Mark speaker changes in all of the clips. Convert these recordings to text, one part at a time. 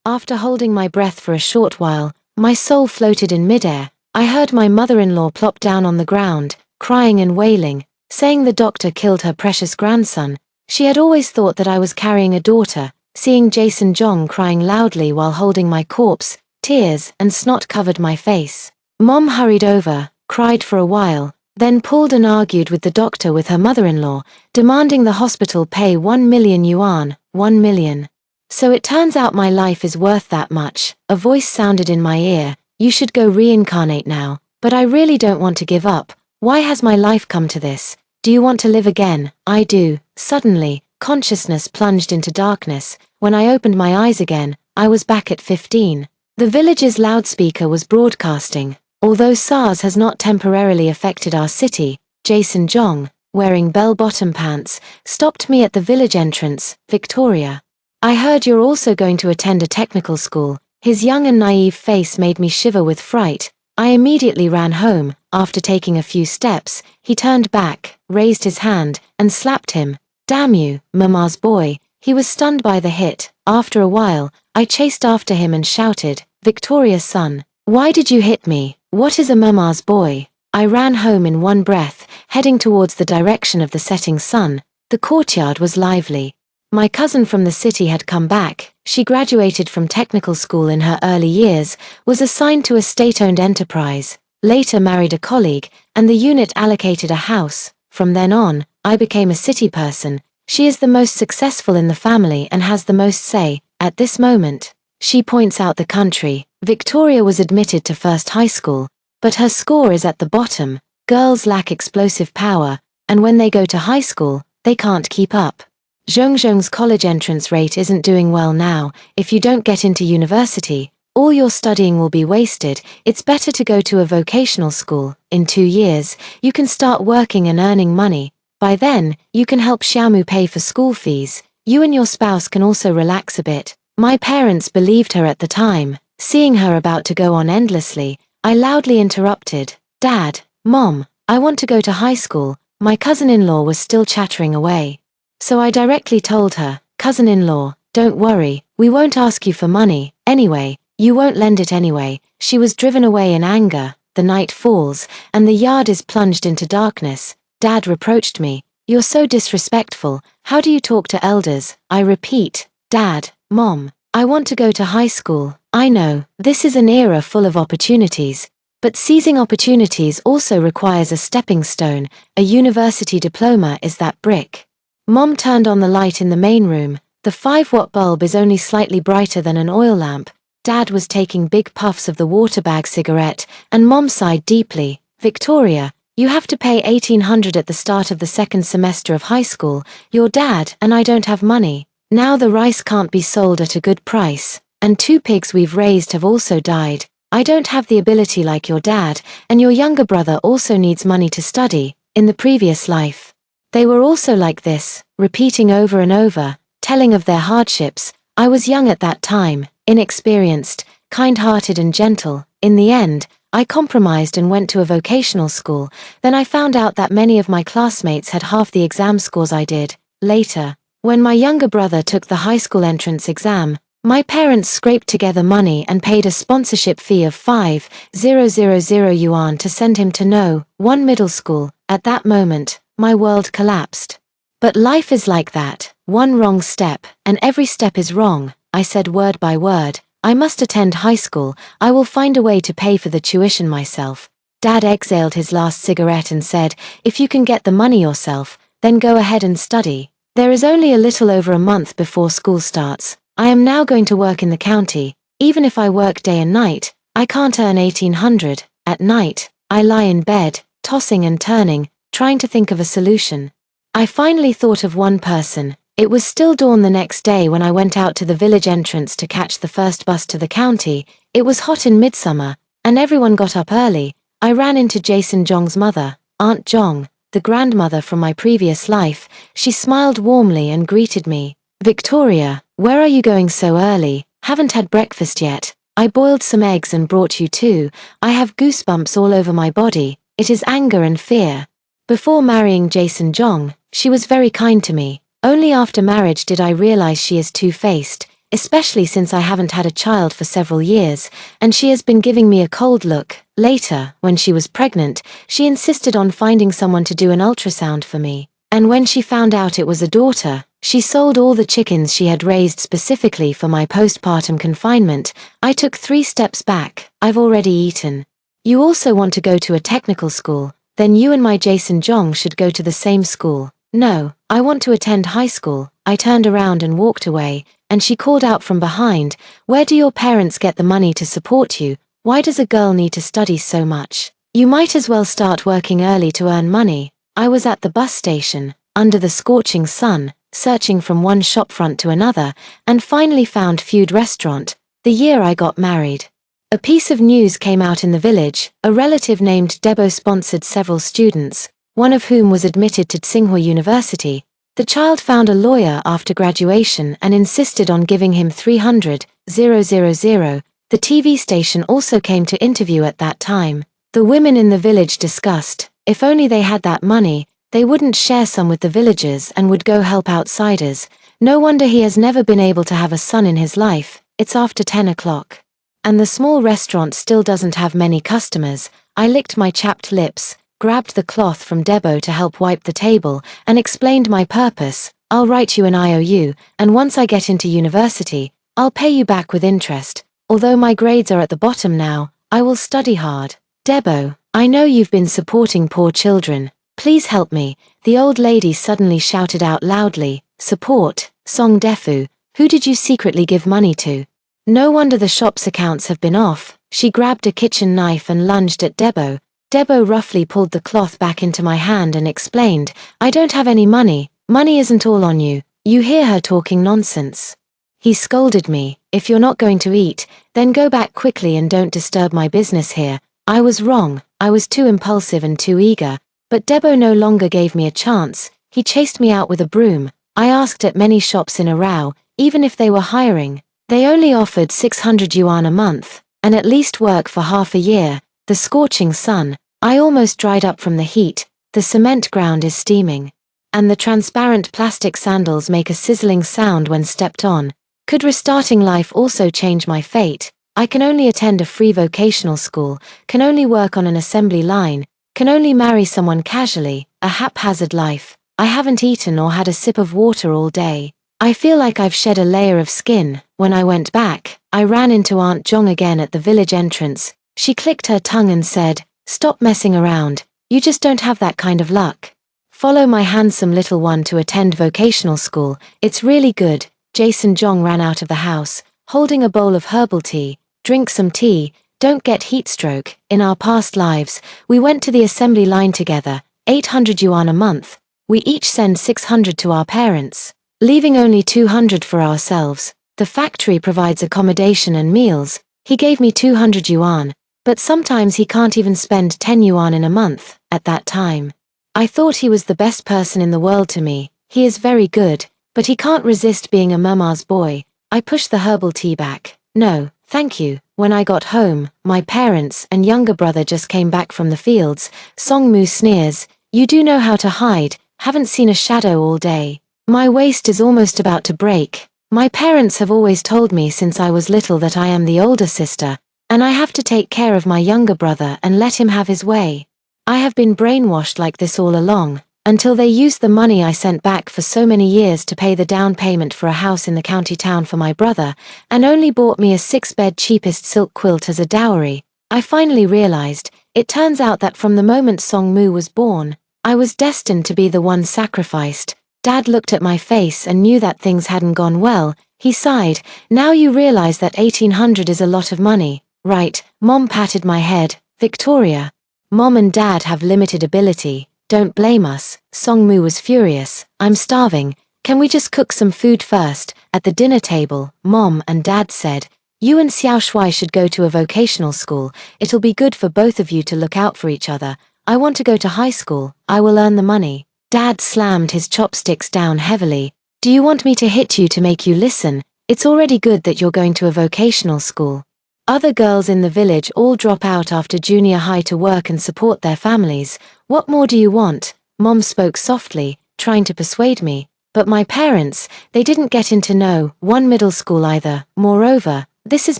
Speaker 1: After holding my breath for a short while, my soul floated in midair. I heard my mother-in-law plop down on the ground, crying and wailing, saying the doctor killed her precious grandson. She had always thought that I was carrying a daughter. Seeing Jason Jong crying loudly while holding my corpse, tears and snot covered my face. Mom hurried over, cried for a while, then pulled and argued with the doctor with her mother-in-law, demanding the hospital pay 1 million yuan, 1 million. So it turns out my life is worth that much. A voice sounded in my ear, you should go reincarnate now, but I really don't want to give up. Why has my life come to this? Do you want to live again? I do. Suddenly, consciousness plunged into darkness. When I opened my eyes again, I was back at 15. The village's loudspeaker was broadcasting. Although SARS has not temporarily affected our city, Jason Jong, wearing bell-bottom pants, stopped me at the village entrance, Victoria. I heard you're also going to attend a technical school. His young and naive face made me shiver with fright. I immediately ran home. After taking a few steps, he turned back, raised his hand, and slapped him. Damn you, Mama's boy. He was stunned by the hit. After a while, I chased after him and shouted, Victoria's son, why did you hit me? What is a Mama's boy? I ran home in one breath, heading towards the direction of the setting sun. The courtyard was lively. My cousin from the city had come back. She graduated from technical school in her early years, was assigned to a state-owned enterprise, later married a colleague, and the unit allocated a house. From then on, I became a city person. She is the most successful in the family and has the most say. At this moment, she points out the country. Victoria was admitted to first high school, but her score is at the bottom. Girls lack explosive power, and when they go to high school, they can't keep up. Zhongzhong's college entrance rate isn't doing well now. If you don't get into university, all your studying will be wasted. It's better to go to a vocational school. In 2 years, you can start working and earning money. By then, you can help Xiaomu pay for school fees. You and your spouse can also relax a bit. My parents believed her at the time. Seeing her about to go on endlessly, I loudly interrupted. Dad, Mom, I want to go to high school. My cousin-in-law was still chattering away. So I directly told her, cousin-in-law, don't worry, we won't ask you for money. Anyway, you won't lend it anyway. She was driven away in anger. The night falls, and the yard is plunged into darkness. Dad reproached me. You're so disrespectful. How do you talk to elders? I repeat, Dad, Mom, I want to go to high school. I know, this is an era full of opportunities. But seizing opportunities also requires a stepping stone. A university diploma is that brick. Mom turned on the light in the main room. The 5-watt bulb is only slightly brighter than an oil lamp. Dad was taking big puffs of the water bag cigarette, and Mom sighed deeply. Victoria, you have to pay 1,800 at the start of the second semester of high school. Your dad and I don't have money. Now the rice can't be sold at a good price, and 2 pigs we've raised have also died. I don't have the ability like your dad, and your younger brother also needs money to study. In the previous life, they were also like this, repeating over and over, telling of their hardships. I was young at that time, inexperienced, kind-hearted and gentle. In the end, I compromised and went to a vocational school. Then I found out that many of my classmates had half the exam scores I did. Later, when my younger brother took the high school entrance exam, my parents scraped together money and paid a sponsorship fee of 5,000 yuan to send him to No. 1 middle school. At that moment, my world collapsed. But life is like that. One wrong step, and every step is wrong. I said word by word, I must attend high school. I will find a way to pay for the tuition myself. Dad exhaled his last cigarette and said, if you can get the money yourself, then go ahead and study. There is only a little over a month before school starts. I am now going to work in the county. Even if I work day and night, I can't earn 1,800. At night, I lie in bed, tossing and turning, trying to think of a solution. I finally thought of one person. It was still dawn the next day when I went out to the village entrance to catch the first bus to the county. It was hot in midsummer, and everyone got up early. I ran into Jason Jong's mother, Aunt Jong, the grandmother from my previous life. She smiled warmly and greeted me. Victoria, where are you going so early? Haven't had breakfast yet. I boiled some eggs and brought you too. I have goosebumps all over my body. It is anger and fear. Before marrying Jason Jong, she was very kind to me. Only after marriage did I realize she is two-faced. especially since I haven't had a child for several years, and she has been giving me a cold look. Later, when she was pregnant, she insisted on finding someone to do an ultrasound for me. And when she found out it was a daughter, she sold all the chickens she had raised specifically for my postpartum confinement. I took 3 steps back. I've already eaten. You also want to go to a technical school, then you and my Jason Jong should go to the same school. No, I want to attend high school. I turned around and walked away, and she called out from behind, "Where do your parents get the money to support you? Why does a girl need to study so much? You might as well start working early to earn money." I was at the bus station, under the scorching sun, searching from one shopfront to another, and finally found Food Restaurant, the year I got married. A piece of news came out in the village. A relative named Debo sponsored several students, one of whom was admitted to Tsinghua University. The child found a lawyer after graduation and insisted on giving him 300,000. The TV station also came to interview at that time. The women in the village discussed, if only they had that money, they wouldn't share some with the villagers and would go help outsiders. No wonder he has never been able to have a son in his life. It's after 10 o'clock. And the small restaurant still doesn't have many customers. I licked my chapped lips, grabbed the cloth from Debo to help wipe the table, and explained my purpose. I'll write you an IOU, and once I get into university, I'll pay you back with interest. Although my grades are at the bottom now, I will study hard. Debo, I know you've been supporting poor children. Please help me. The old lady suddenly shouted out loudly, "Support, Song Defu, who did you secretly give money to?" No wonder the shop's accounts have been off. She grabbed a kitchen knife and lunged at Debo. Debo roughly pulled the cloth back into my hand and explained, "I don't have any money. Money isn't all on you." You hear her talking nonsense. He scolded me, "If you're not going to eat, then go back quickly and don't disturb my business here." I was wrong. I was too impulsive and too eager. But Debo no longer gave me a chance. He chased me out with a broom. I asked at many shops in Arao, even if they were hiring. They only offered 600 yuan a month, and at least work for half a year. The scorching sun, I almost dried up from the heat. The cement ground is steaming. And the transparent plastic sandals make a sizzling sound when stepped on. Could restarting life also change my fate? I can only attend a free vocational school, can only work on an assembly line, can only marry someone casually, a haphazard life. I haven't eaten or had a sip of water all day. I feel like I've shed a layer of skin. When I went back, I ran into Aunt Jong again at the village entrance. She clicked her tongue and said, "Stop messing around. You just don't have that kind of luck. Follow my handsome little one to attend vocational school. It's really good." Jason Jong ran out of the house, holding a bowl of herbal tea. "Drink some tea, don't get heat stroke." In our past lives, we went to the assembly line together, 800 yuan a month. We each send 600 to our parents, leaving only 200 for ourselves. The factory provides accommodation and meals. He gave me 200 yuan, but sometimes he can't even spend 10 yuan in a month. At that time, I thought he was the best person in the world to me. He is very good, but he can't resist being a mama's boy. I pushed the herbal tea back. "No, thank you." When I got home, my parents and younger brother just came back from the fields. Song Mu sneers, "You do know how to hide, haven't seen a shadow all day." My waist is almost about to break. My parents have always told me since I was little that I am the older sister, and I have to take care of my younger brother and let him have his way. I have been brainwashed like this all along, until they used the money I sent back for so many years to pay the down payment for a house in the county town for my brother, and only bought me a 6-bed cheapest silk quilt as a dowry. I finally realized, it turns out that from the moment Song Mu was born, I was destined to be the one sacrificed. Dad looked at my face and knew that things hadn't gone well. He sighed, "Now you realize that 1800 is a lot of money, right?" Mom patted my head. "Victoria, Mom and Dad have limited ability. Don't blame us." Song Mu was furious. "I'm starving. Can we just cook some food first?" At the dinner table, Mom and Dad said, "You and Xiao Shuai should go to a vocational school. It'll be good for both of you to look out for each other. I want to go to high school. I will earn the money." Dad slammed his chopsticks down heavily. "Do you want me to hit you to make you listen? It's already good that you're going to a vocational school. Other girls in the village all drop out after junior high to work and support their families. What more do you want?" Mom spoke softly, trying to persuade me. But my parents, they didn't get into no one middle school either. Moreover, this is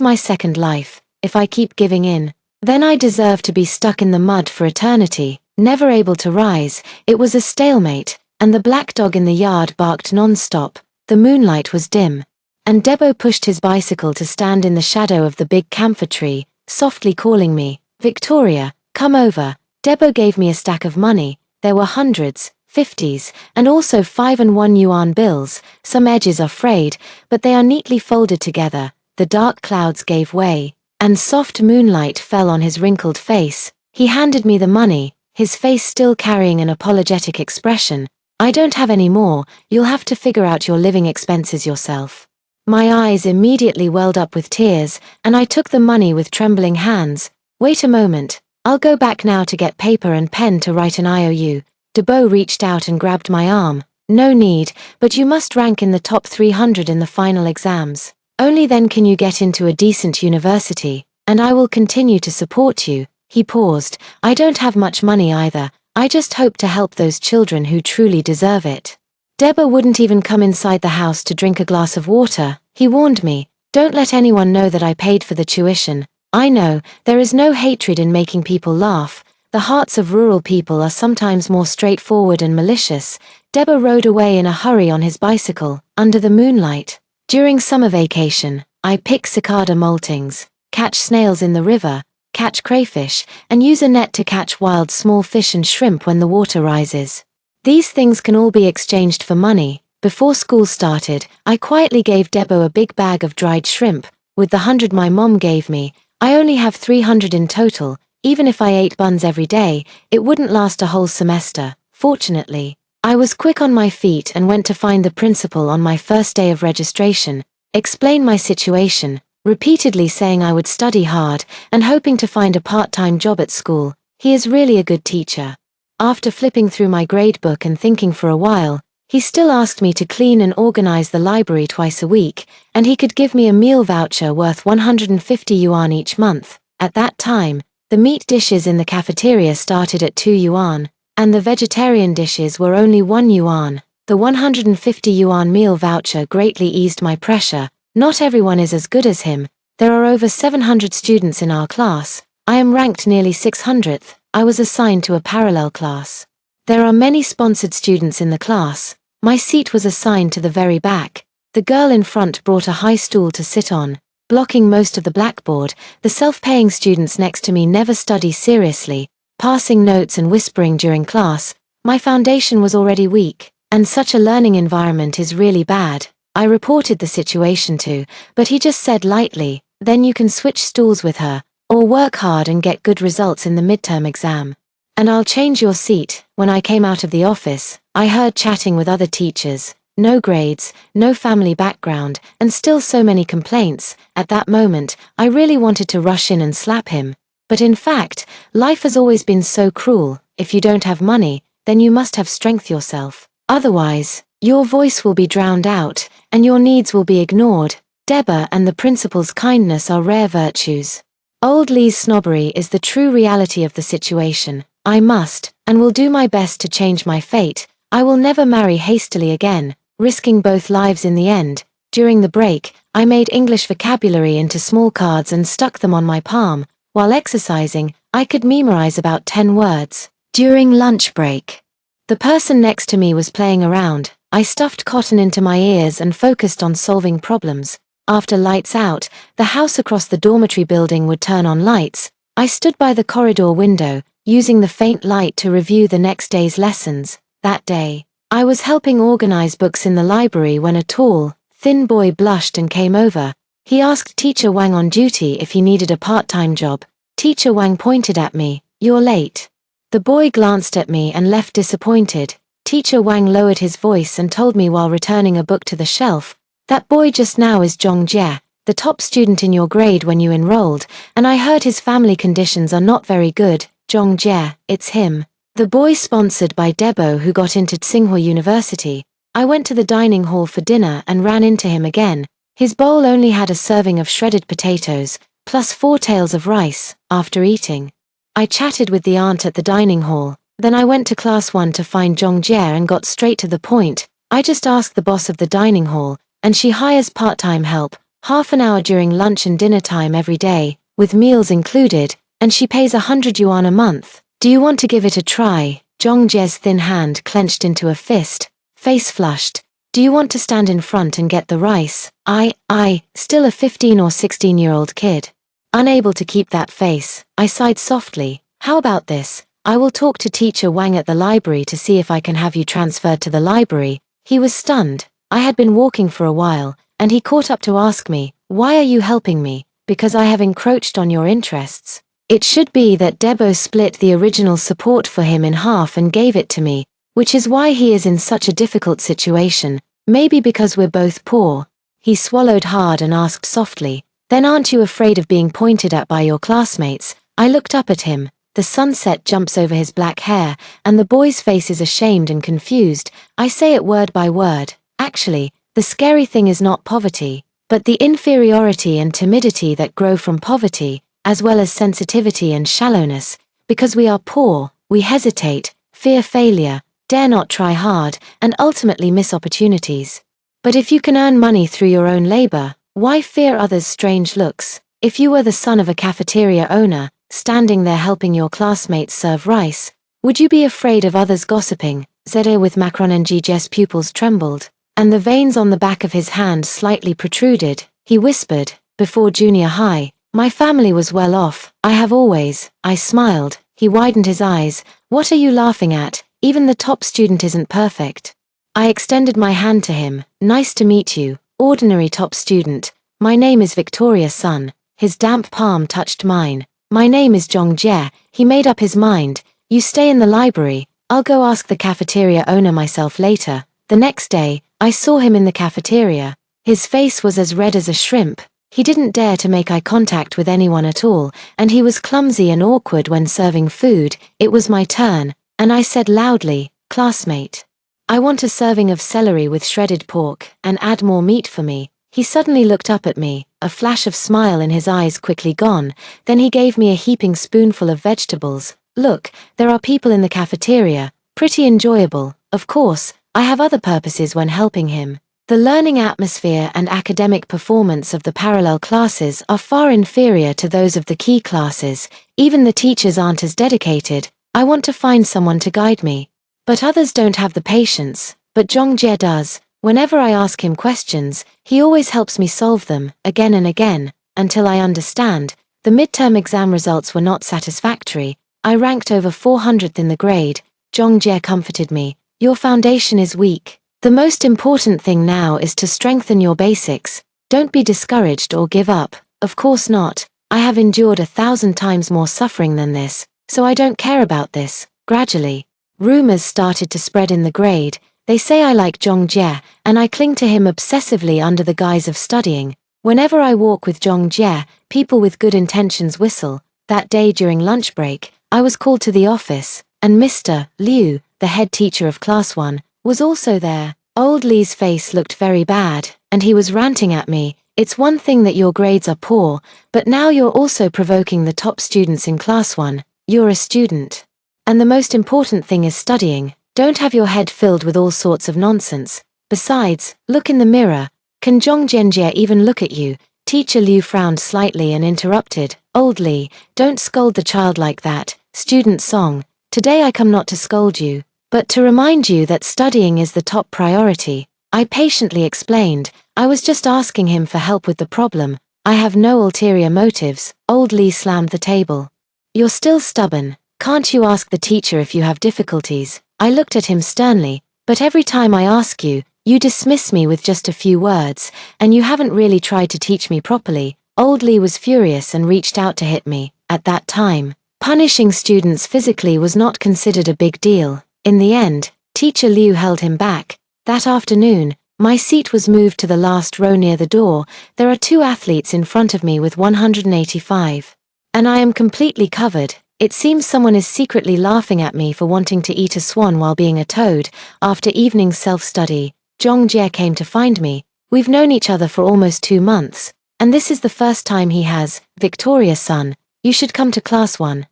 Speaker 1: my second life. If I keep giving in, then I deserve to be stuck in the mud for eternity, never able to rise. It was a stalemate, and the black dog in the yard barked non-stop. The moonlight was dim, and Debo pushed his bicycle to stand in the shadow of the big camphor tree, softly calling me, "Victoria, come over." Debo gave me a stack of money. There were hundreds, 50s, and also 5 and 1 yuan bills. Some edges are frayed, but they are neatly folded together. The dark clouds gave way, and soft moonlight fell on his wrinkled face. He handed me the money, his face still carrying an apologetic expression. "I don't have any more, you'll have to figure out your living expenses yourself." My eyes immediately welled up with tears, and I took the money with trembling hands. "Wait a moment, I'll go back now to get paper and pen to write an IOU. Debo reached out and grabbed my arm. "No need, but you must rank in the top 300 in the final exams. Only then can you get into a decent university, and I will continue to support you." He paused. "I don't have much money either, I just hope to help those children who truly deserve it." Debo wouldn't even come inside the house to drink a glass of water. He warned me, "Don't let anyone know that I paid for the tuition. I know, there is no hatred in making people laugh. The hearts of rural people are sometimes more straightforward and malicious." Debo rode away in a hurry on his bicycle, under the moonlight. During summer vacation, I pick cicada moltings, catch snails in the river, catch crayfish, and use a net to catch wild small fish and shrimp when the water rises. These things can all be exchanged for money. Before school started, I quietly gave Debo a big bag of dried shrimp. With the 100 my mom gave me, I only have 300 in total. Even if I ate buns every day, it wouldn't last a whole semester. Fortunately, I was quick on my feet and went to find the principal on my first day of registration, explain my situation, repeatedly saying I would study hard and hoping to find a part-time job at school. He is really a good teacher. After flipping through my gradebook and thinking for a while, he still asked me to clean and organize the library twice a week, and he could give me a meal voucher worth 150 yuan each month. At that time, the meat dishes in the cafeteria started at 2 yuan, and the vegetarian dishes were only 1 yuan. The 150 yuan meal voucher greatly eased my pressure. Not everyone is as good as him. There are over 700 students in our class. I am ranked nearly 600th. I was assigned to a parallel class. There are many sponsored students in the class. My seat was assigned to the very back. The girl in front brought a high stool to sit on, blocking most of the blackboard. The self-paying students next to me never study seriously, passing notes and whispering during class. My foundation was already weak, and such a learning environment is really bad. I reported the situation to, but he just said lightly, "Then you can switch stools with her, or work hard and get good results in the midterm exam. And I'll change your seat." When I came out of the office, I heard chatting with other teachers. No grades, no family background, and still so many complaints. At that moment, I really wanted to rush in and slap him. But in fact, life has always been so cruel. If you don't have money, then you must have strength yourself. Otherwise, your voice will be drowned out, and your needs will be ignored. Deba and the principal's kindness are rare virtues. Old Lee's snobbery is the true reality of the situation. I must, and will do my best to change my fate. I will never marry hastily again, risking both lives in the end. During the break, I made English vocabulary into small cards and stuck them on my palm. While exercising, I could memorize about 10 words. During lunch break, the person next to me was playing around. I stuffed cotton into my ears and focused on solving problems. After lights out, the house across the dormitory building would turn on lights. I stood by the corridor window, using the faint light to review the next day's lessons. That day, I was helping organize books in the library when a tall, thin boy blushed and came over. He asked Teacher Wang on duty if he needed a part-time job. Teacher Wang pointed at me. "You're late." The boy glanced at me and left disappointed. Teacher Wang lowered his voice and told me while returning a book to the shelf, "That boy just now is Zhong Jie, the top student in your grade when you enrolled, and I heard his family conditions are not very good." Zhong Jie, it's him. The boy sponsored by Debo who got into Tsinghua University. I went to the dining hall for dinner and ran into him again. His bowl only had a serving of shredded potatoes, plus 4 tails of rice. After eating, I chatted with the aunt at the dining hall. Then I went to class 1 to find Zhong Jie and got straight to the point. I just ask the boss of the dining hall, and she hires part-time help, half an hour during lunch and dinner time every day, with meals included, and she pays 100 yuan a month. Do you want to give it a try? Zhong Jie's thin hand clenched into a fist, face flushed. Do you want to stand in front and get the rice? I, still a 15 or 16-year-old kid. Unable to keep that face, I sighed softly. How about this? I will talk to teacher Wang at the library to see if I can have you transferred to the library. He was stunned. I had been walking for a while, and he caught up to ask me, why are you helping me? Because I have encroached on your interests. It should be that Debo split the original support for him in half and gave it to me, which is why he is in such a difficult situation, maybe because we're both poor. He swallowed hard and asked softly, then aren't you afraid of being pointed at by your classmates? I looked up at him. The sunset jumps over his black hair, and the boy's face is ashamed and confused. I say it word by word. Actually, the scary thing is not poverty, but the inferiority and timidity that grow from poverty, as well as sensitivity and shallowness. Because we are poor, we hesitate, fear failure, dare not try hard, and ultimately miss opportunities. But if you can earn money through your own labor, why fear others' strange looks? If you were the son of a cafeteria owner, standing there helping your classmates serve rice, would you be afraid of others gossiping? Zede with Macron and G's pupils trembled, and the veins on the back of his hand slightly protruded. He whispered, before junior high, my family was well off, I have always. I smiled. He widened his eyes. What are you laughing at? Even the top student isn't perfect. I extended my hand to him. Nice to meet you, ordinary top student. My name is Victoria's son. His damp palm touched mine. My name is Zhong Jie. He made up his mind. You stay in the library. I'll go ask the cafeteria owner myself later. The next day, I saw him in the cafeteria. His face was as red as a shrimp. He didn't dare to make eye contact with anyone at all, and he was clumsy and awkward when serving food. It was my turn, and I said loudly, classmate, I want a serving of celery with shredded pork, and add more meat for me. He suddenly looked up at me, a flash of smile in his eyes quickly gone, then he gave me a heaping spoonful of vegetables. Look, there are people in the cafeteria, pretty enjoyable. Of course, I have other purposes when helping him. The learning atmosphere and academic performance of the parallel classes are far inferior to those of the key classes. Even the teachers aren't as dedicated. I want to find someone to guide me. But others don't have the patience, but Zhong Jie does. Whenever I ask him questions, he always helps me solve them, again and again, until I understand. The midterm exam results were not satisfactory. I ranked over 400th in the grade. Zhong Jie comforted me. Your foundation is weak. The most important thing now is to strengthen your basics. Don't be discouraged or give up. Of course not. I have endured 1,000 times more suffering than this, so I don't care about this. Gradually, rumors started to spread in the grade. They say I like Zhong Jie, and I cling to him obsessively under the guise of studying. Whenever I walk with Zhong Jie, people with good intentions whistle. That day during lunch break, I was called to the office, and Mr. Liu, the head teacher of Class 1, was also there. Old Li's face looked very bad, and he was ranting at me. It's one thing that your grades are poor, but now you're also provoking the top students in Class 1. You're a student. And the most important thing is studying. Don't have your head filled with all sorts of nonsense. Besides, look in the mirror. Can Zhong Jianjie even look at you? Teacher Liu frowned slightly and interrupted. Old Li, don't scold the child like that. Student song. Today I come not to scold you, but to remind you that studying is the top priority. I patiently explained. I was just asking him for help with the problem. I have no ulterior motives. Old Li slammed the table. You're still stubborn. Can't you ask the teacher if you have difficulties? I looked at him sternly. But every time I ask you, you dismiss me with just a few words, and you haven't really tried to teach me properly. Old Li was furious and reached out to hit me. At that time, punishing students physically was not considered a big deal. In the end, Teacher Liu held him back. That afternoon, my seat was moved to the last row near the door. There are 2 athletes in front of me with 185. And I am completely covered. It seems someone is secretly laughing at me for wanting to eat a swan while being a toad. After evening self-study, Zhong Jie came to find me. We've known each other for almost 2 months, and this is the first time he has. Victoria's son, you should come to Class 1.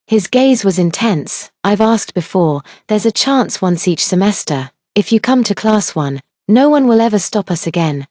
Speaker 1: His gaze was intense. I've asked before, there's a chance once each semester. If you come to class 1, no one will ever stop us again.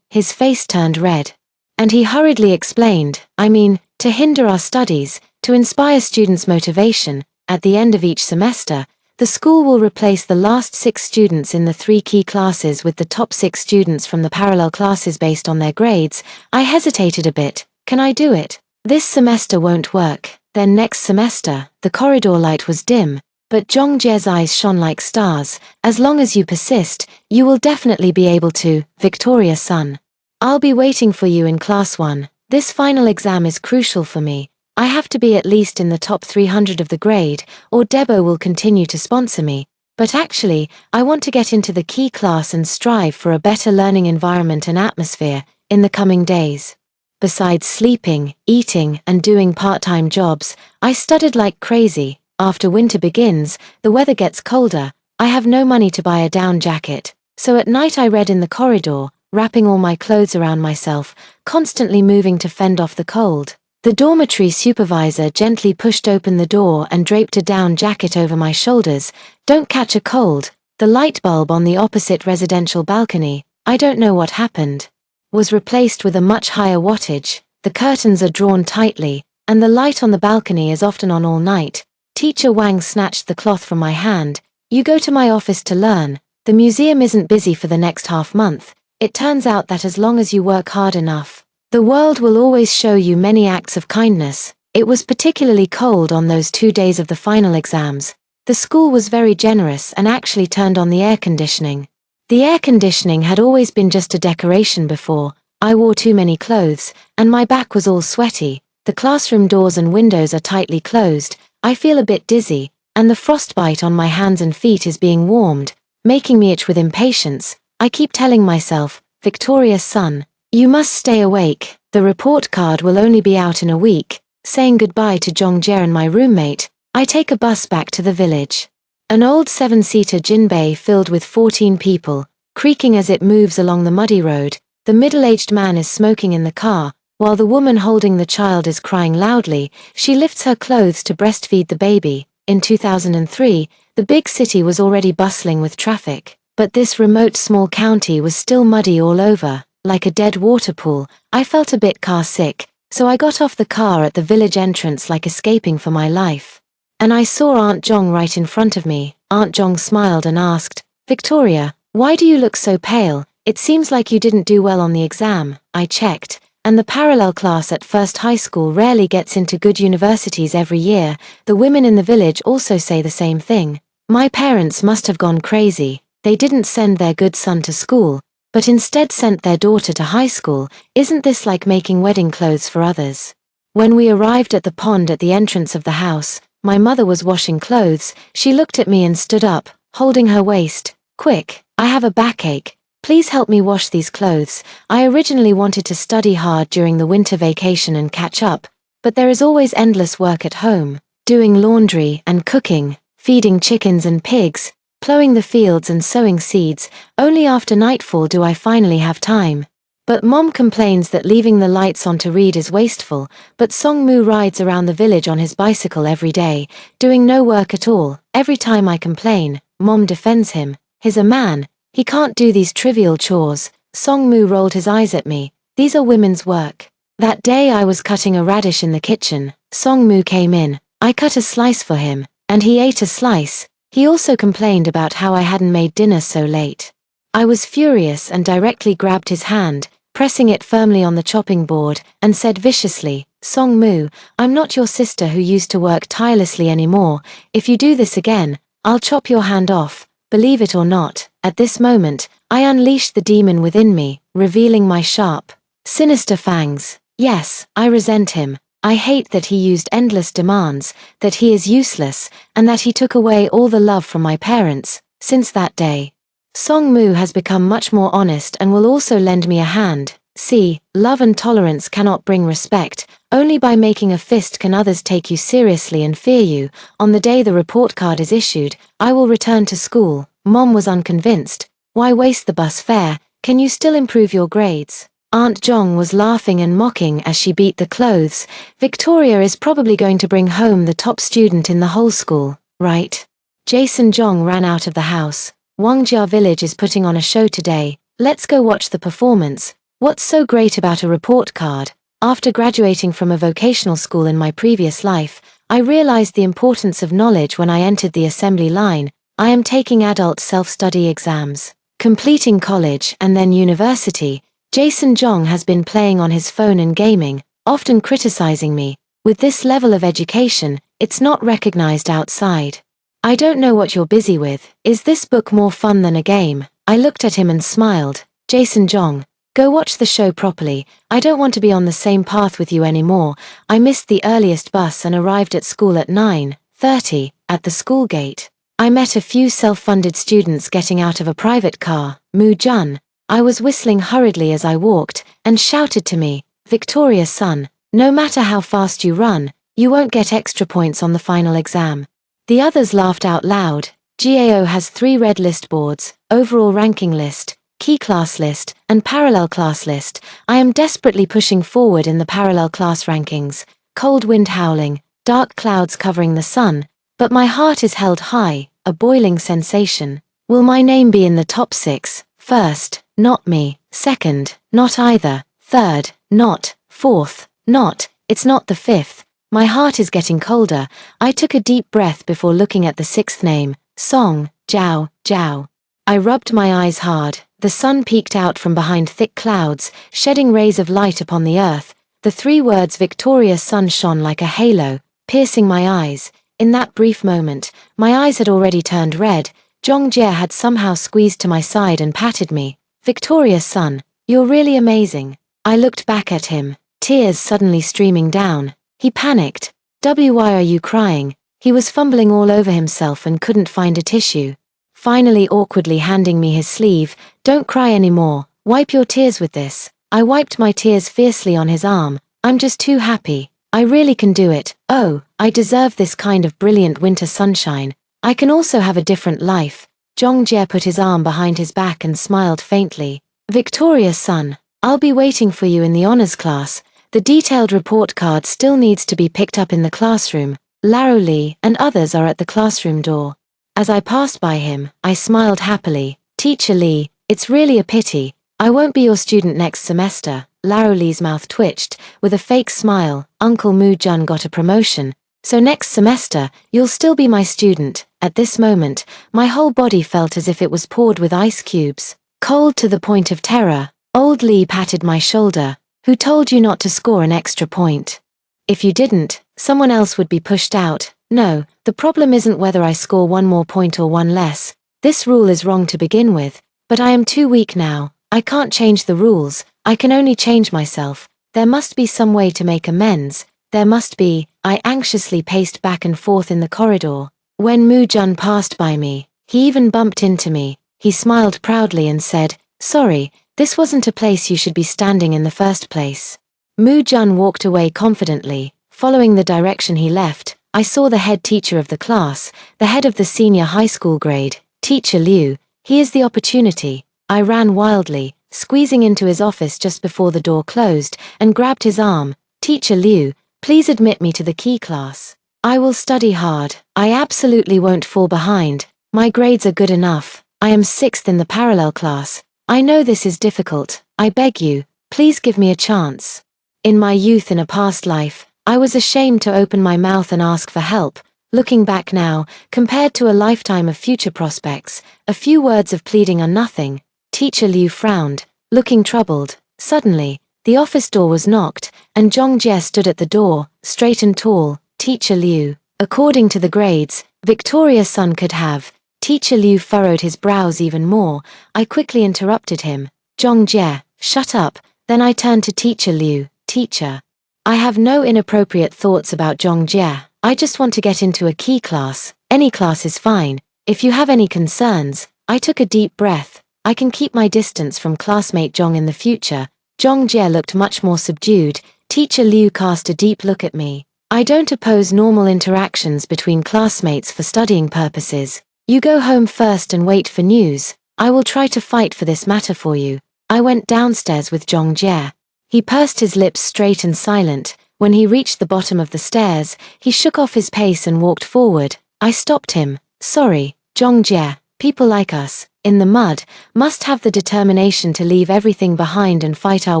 Speaker 1: His face turned red. And he hurriedly explained, to hinder our studies, to inspire students' motivation, at the end of each semester, the school will replace the last 6 students in the 3 key classes with the top 6 students from the parallel classes based on their grades. I hesitated a bit. Can I do it? This semester won't work. Then next semester, the corridor light was dim, but Zhongjie's eyes shone like stars. As long as you persist, you will definitely be able to. Victoria-san, I'll be waiting for you in class 1. This final exam is crucial for me. I have to be at least in the top 300 of the grade, or Debo will continue to sponsor me. But actually, I want to get into the key class and strive for a better learning environment and atmosphere in the coming days. Besides sleeping, eating, and doing part-time jobs, I studied like crazy. After winter begins, the weather gets colder. I have no money to buy a down jacket, so at night I read in the corridor, wrapping all my clothes around myself, constantly moving to fend off the cold. The dormitory supervisor gently pushed open the door and draped a down jacket over my shoulders. Don't catch a cold. The light bulb on the opposite residential balcony, I don't know what happened, was replaced with a much higher wattage. The curtains are drawn tightly, and the light on the balcony is often on all night. Teacher Wang snatched the cloth from my hand. You go to my office to learn. The museum isn't busy for the next half-month. It turns out that as long as you work hard enough, the world will always show you many acts of kindness. It was particularly cold on those 2 days of the final exams. The school was very generous and actually turned on the air conditioning. The air conditioning had always been just a decoration before. I wore too many clothes, and my back was all sweaty. The classroom doors and windows are tightly closed. I feel a bit dizzy, and the frostbite on my hands and feet is being warmed, making me itch with impatience. I keep telling myself, Victoria-san, you must stay awake. The report card will only be out in a week. Saying goodbye to Zhongjie and my roommate, I take a bus back to the village. An old 7-seater jinbei filled with 14 people, creaking as it moves along the muddy road. The middle-aged man is smoking in the car, while the woman holding the child is crying loudly. She lifts her clothes to breastfeed the baby. In 2003, the big city was already bustling with traffic, but this remote small county was still muddy all over, like a dead water pool. I felt a bit car sick, so I got off the car at the village entrance like escaping for my life. And I saw Aunt Zhong right in front of me. Aunt Zhong smiled and asked, Victoria, why do you look so pale? It seems like you didn't do well on the exam. I checked, and the parallel class at First High School rarely gets into good universities every year. The women in the village also say the same thing. My parents must have gone crazy. They didn't send their good son to school, but instead sent their daughter to high school. Isn't this like making wedding clothes for others? When we arrived at the pond at the entrance of the house, my mother was washing clothes. She looked at me and stood up, holding her waist. Quick, I have a backache. Please help me wash these clothes. I originally wanted to study hard during the winter vacation and catch up, but there is always endless work at home, doing laundry and cooking, feeding chickens and pigs, plowing the fields and sowing seeds. Only after nightfall do I finally have time. But Mom complains that leaving the lights on to read is wasteful, but Songmu rides around the village on his bicycle every day, doing no work at all. Every time I complain, Mom defends him. He's a man. He can't do these trivial chores. Songmu rolled his eyes at me. These are women's work. That day I was cutting a radish in the kitchen. Songmu came in. I cut a slice for him, and he ate a slice. He also complained about how I hadn't made dinner so late. I was furious and directly grabbed his hand, pressing it firmly on the chopping board, and said viciously, Songmu, I'm not your sister who used to work tirelessly anymore. If you do this again, I'll chop your hand off. Believe it or not, at this moment, I unleashed the demon within me, revealing my sharp, sinister fangs. Yes, I resent him. I hate that he used endless demands, that he is useless, and that he took away all the love from my parents. Since that day, Songmu has become much more honest and will also lend me a hand. See, love and tolerance cannot bring respect. Only by making a fist can others take you seriously and fear you. On the day the report card is issued, I will return to school. Mom was unconvinced. Why waste the bus fare? Can you still improve your grades? Aunt Zhong was laughing and mocking as she beat the clothes. Victoria is probably going to bring home the top student in the whole school, right? Jason Zhong ran out of the house. Wangjia Village is putting on a show today, let's go watch the performance. What's so great about a report card? After graduating from a vocational school in my previous life, I realized the importance of knowledge when I entered the assembly line. I am taking adult self-study exams, completing college and then university. Jason Jong has been playing on his phone and gaming, often criticizing me. With this level of education, it's not recognized outside. I don't know what you're busy with. Is this book more fun than a game? I looked at him and smiled. Jason Jong, go watch the show properly. I don't want to be on the same path with you anymore. I missed the earliest bus and arrived at school at 9:30, at the school gate. I met a few self-funded students getting out of a private car. Moo Jun. I was whistling hurriedly as I walked, and shouted to me, Victoria's son, no matter how fast you run, you won't get extra points on the final exam. The others laughed out loud. GAO has 3 red list boards, overall ranking list, key class list, and parallel class list. I am desperately pushing forward in the parallel class rankings, cold wind howling, dark clouds covering the sun, but my heart is held high, a boiling sensation. Will my name be in the top 6? First, not me. Second, not either. Third, not. Fourth, not. It's not the 5th. My heart is getting colder. I took a deep breath before looking at the 6th name, Song, Jiao, Jiao. I rubbed my eyes hard. The sun peeked out from behind thick clouds, shedding rays of light upon the earth. The 3 words Victoria's son shone like a halo, piercing my eyes. In that brief moment, my eyes had already turned red. Zhong Jie had somehow squeezed to my side and patted me. Victoria's son, you're really amazing. I looked back at him, tears suddenly streaming down. He panicked. Why are you crying? He was fumbling all over himself and couldn't find a tissue. Finally awkwardly handing me his sleeve, don't cry anymore, wipe your tears with this. I wiped my tears fiercely on his arm. I'm just too happy. I really can do it. Oh, I deserve this kind of brilliant winter sunshine. I can also have a different life. Zhong Jie put his arm behind his back and smiled faintly. Victoria's son, I'll be waiting for you in the honors class. The detailed report card still needs to be picked up in the classroom. Laro Li and others are at the classroom door. As I passed by him, I smiled happily. Teacher Li, it's really a pity. I won't be your student next semester. Laro Li's mouth twitched. With a fake smile, Uncle Moo Jun got a promotion. So next semester, you'll still be my student. At this moment, my whole body felt as if it was poured with ice cubes. Cold to the point of terror. Old Li patted my shoulder. Who told you not to score an extra point? If you didn't, someone else would be pushed out. No, the problem isn't whether I score 1 more point or 1 less. This rule is wrong to begin with. But I am too weak now. I can't change the rules. I can only change myself. There must be some way to make amends. There must be. I anxiously paced back and forth in the corridor. When Moo Jun passed by me, he even bumped into me. He smiled proudly and said, sorry, this wasn't a place you should be standing in the first place. Moo Jun walked away confidently. Following the direction he left, I saw the head teacher of the class, the head of the senior high school grade, Teacher Liu. He is the opportunity. I ran wildly, squeezing into his office just before the door closed, and grabbed his arm. Teacher Liu, please admit me to the key class. I will study hard. I absolutely won't fall behind. My grades are good enough. I am 6th in the parallel class. I know this is difficult. I beg you, please give me a chance. In my youth in a past life, I was ashamed to open my mouth and ask for help. Looking back now, compared to a lifetime of future prospects, a few words of pleading are nothing. Teacher Liu frowned, looking troubled. Suddenly, the office door was knocked, and Zhong Jie stood at the door, straight and tall. Teacher Liu, according to the grades, Victoria's son could have. Teacher Liu furrowed his brows even more. I quickly interrupted him. Zhong Jie, shut up. Then I turned to Teacher Liu. Teacher, I have no inappropriate thoughts about Zhong Jie. I just want to get into a key class. Any class is fine. If you have any concerns, I took a deep breath. I can keep my distance from classmate Zhong in the future. Zhong Jie looked much more subdued. Teacher Liu cast a deep look at me. I don't oppose normal interactions between classmates for studying purposes. You go home first and wait for news. I will try to fight for this matter for you. I went downstairs with Zhong Jie. He pursed his lips straight and silent. When he reached the bottom of the stairs, he shook off his pace and walked forward. I stopped him. Sorry, Zhong Jie. people like us, in the mud, must have the determination to leave everything behind and fight our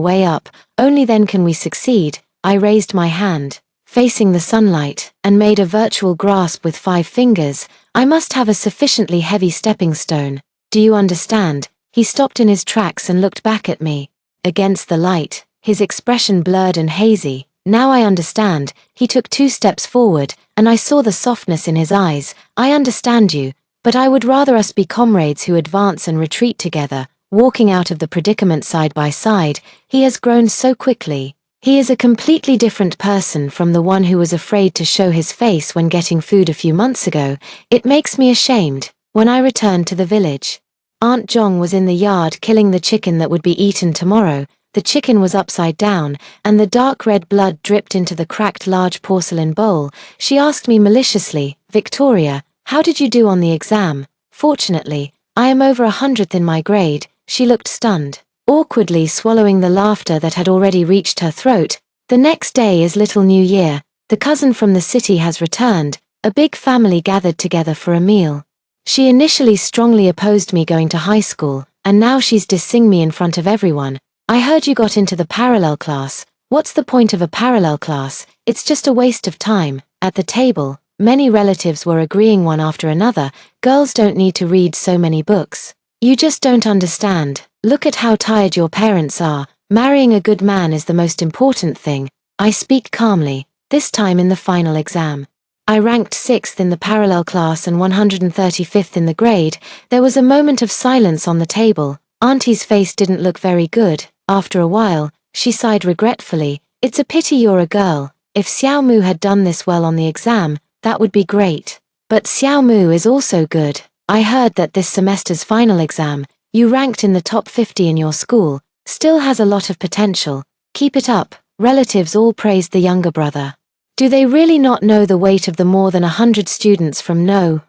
Speaker 1: way up. Only then can we succeed. I raised my hand, facing the sunlight, and made a virtual grasp with 5 fingers. I must have a sufficiently heavy stepping stone. Do you understand? He stopped in his tracks and looked back at me. Against the light, his expression blurred and hazy. Now I understand. He took 2 steps forward, and I saw the softness in his eyes. I understand you, but I would rather us be comrades who advance and retreat together, walking out of the predicament side by side. He has grown so quickly. He is a completely different person from the one who was afraid to show his face when getting food a few months ago. It makes me ashamed. When I returned to the village, Aunt Jong was in the yard killing the chicken that would be eaten tomorrow. The chicken was upside down, and the dark red blood dripped into the cracked large porcelain bowl. She asked me maliciously, "Victoria, how did you do on the exam?" "Fortunately, I am over 100th in my grade." She looked stunned, awkwardly swallowing the laughter that had already reached her throat. The next day is Little New Year. The cousin from the city has returned. A big family gathered together for a meal. She initially strongly opposed me going to high school, and now she's dissing me in front of everyone. "I heard you got into the parallel class." "What's the point of a parallel class? It's just a waste of time." At the table, many relatives were agreeing one after another. "Girls don't need to read so many books. You just don't understand. Look at how tired your parents are. Marrying a good man is the most important thing." I speak calmly, this time in the final exam. I ranked 6th in the parallel class and 135th in the grade. There was a moment of silence on the table. Auntie's face didn't look very good. After a while, she sighed regretfully. "It's a pity you're a girl. If Xiao Mu had done this well on the exam, that would be great. But Xiao Mu is also good. I heard that this semester's final exam, you ranked in the top 50 in your school. Still has a lot of potential. Keep it up." Relatives all praised the younger brother. Do they really not know the weight of the more than 100 students from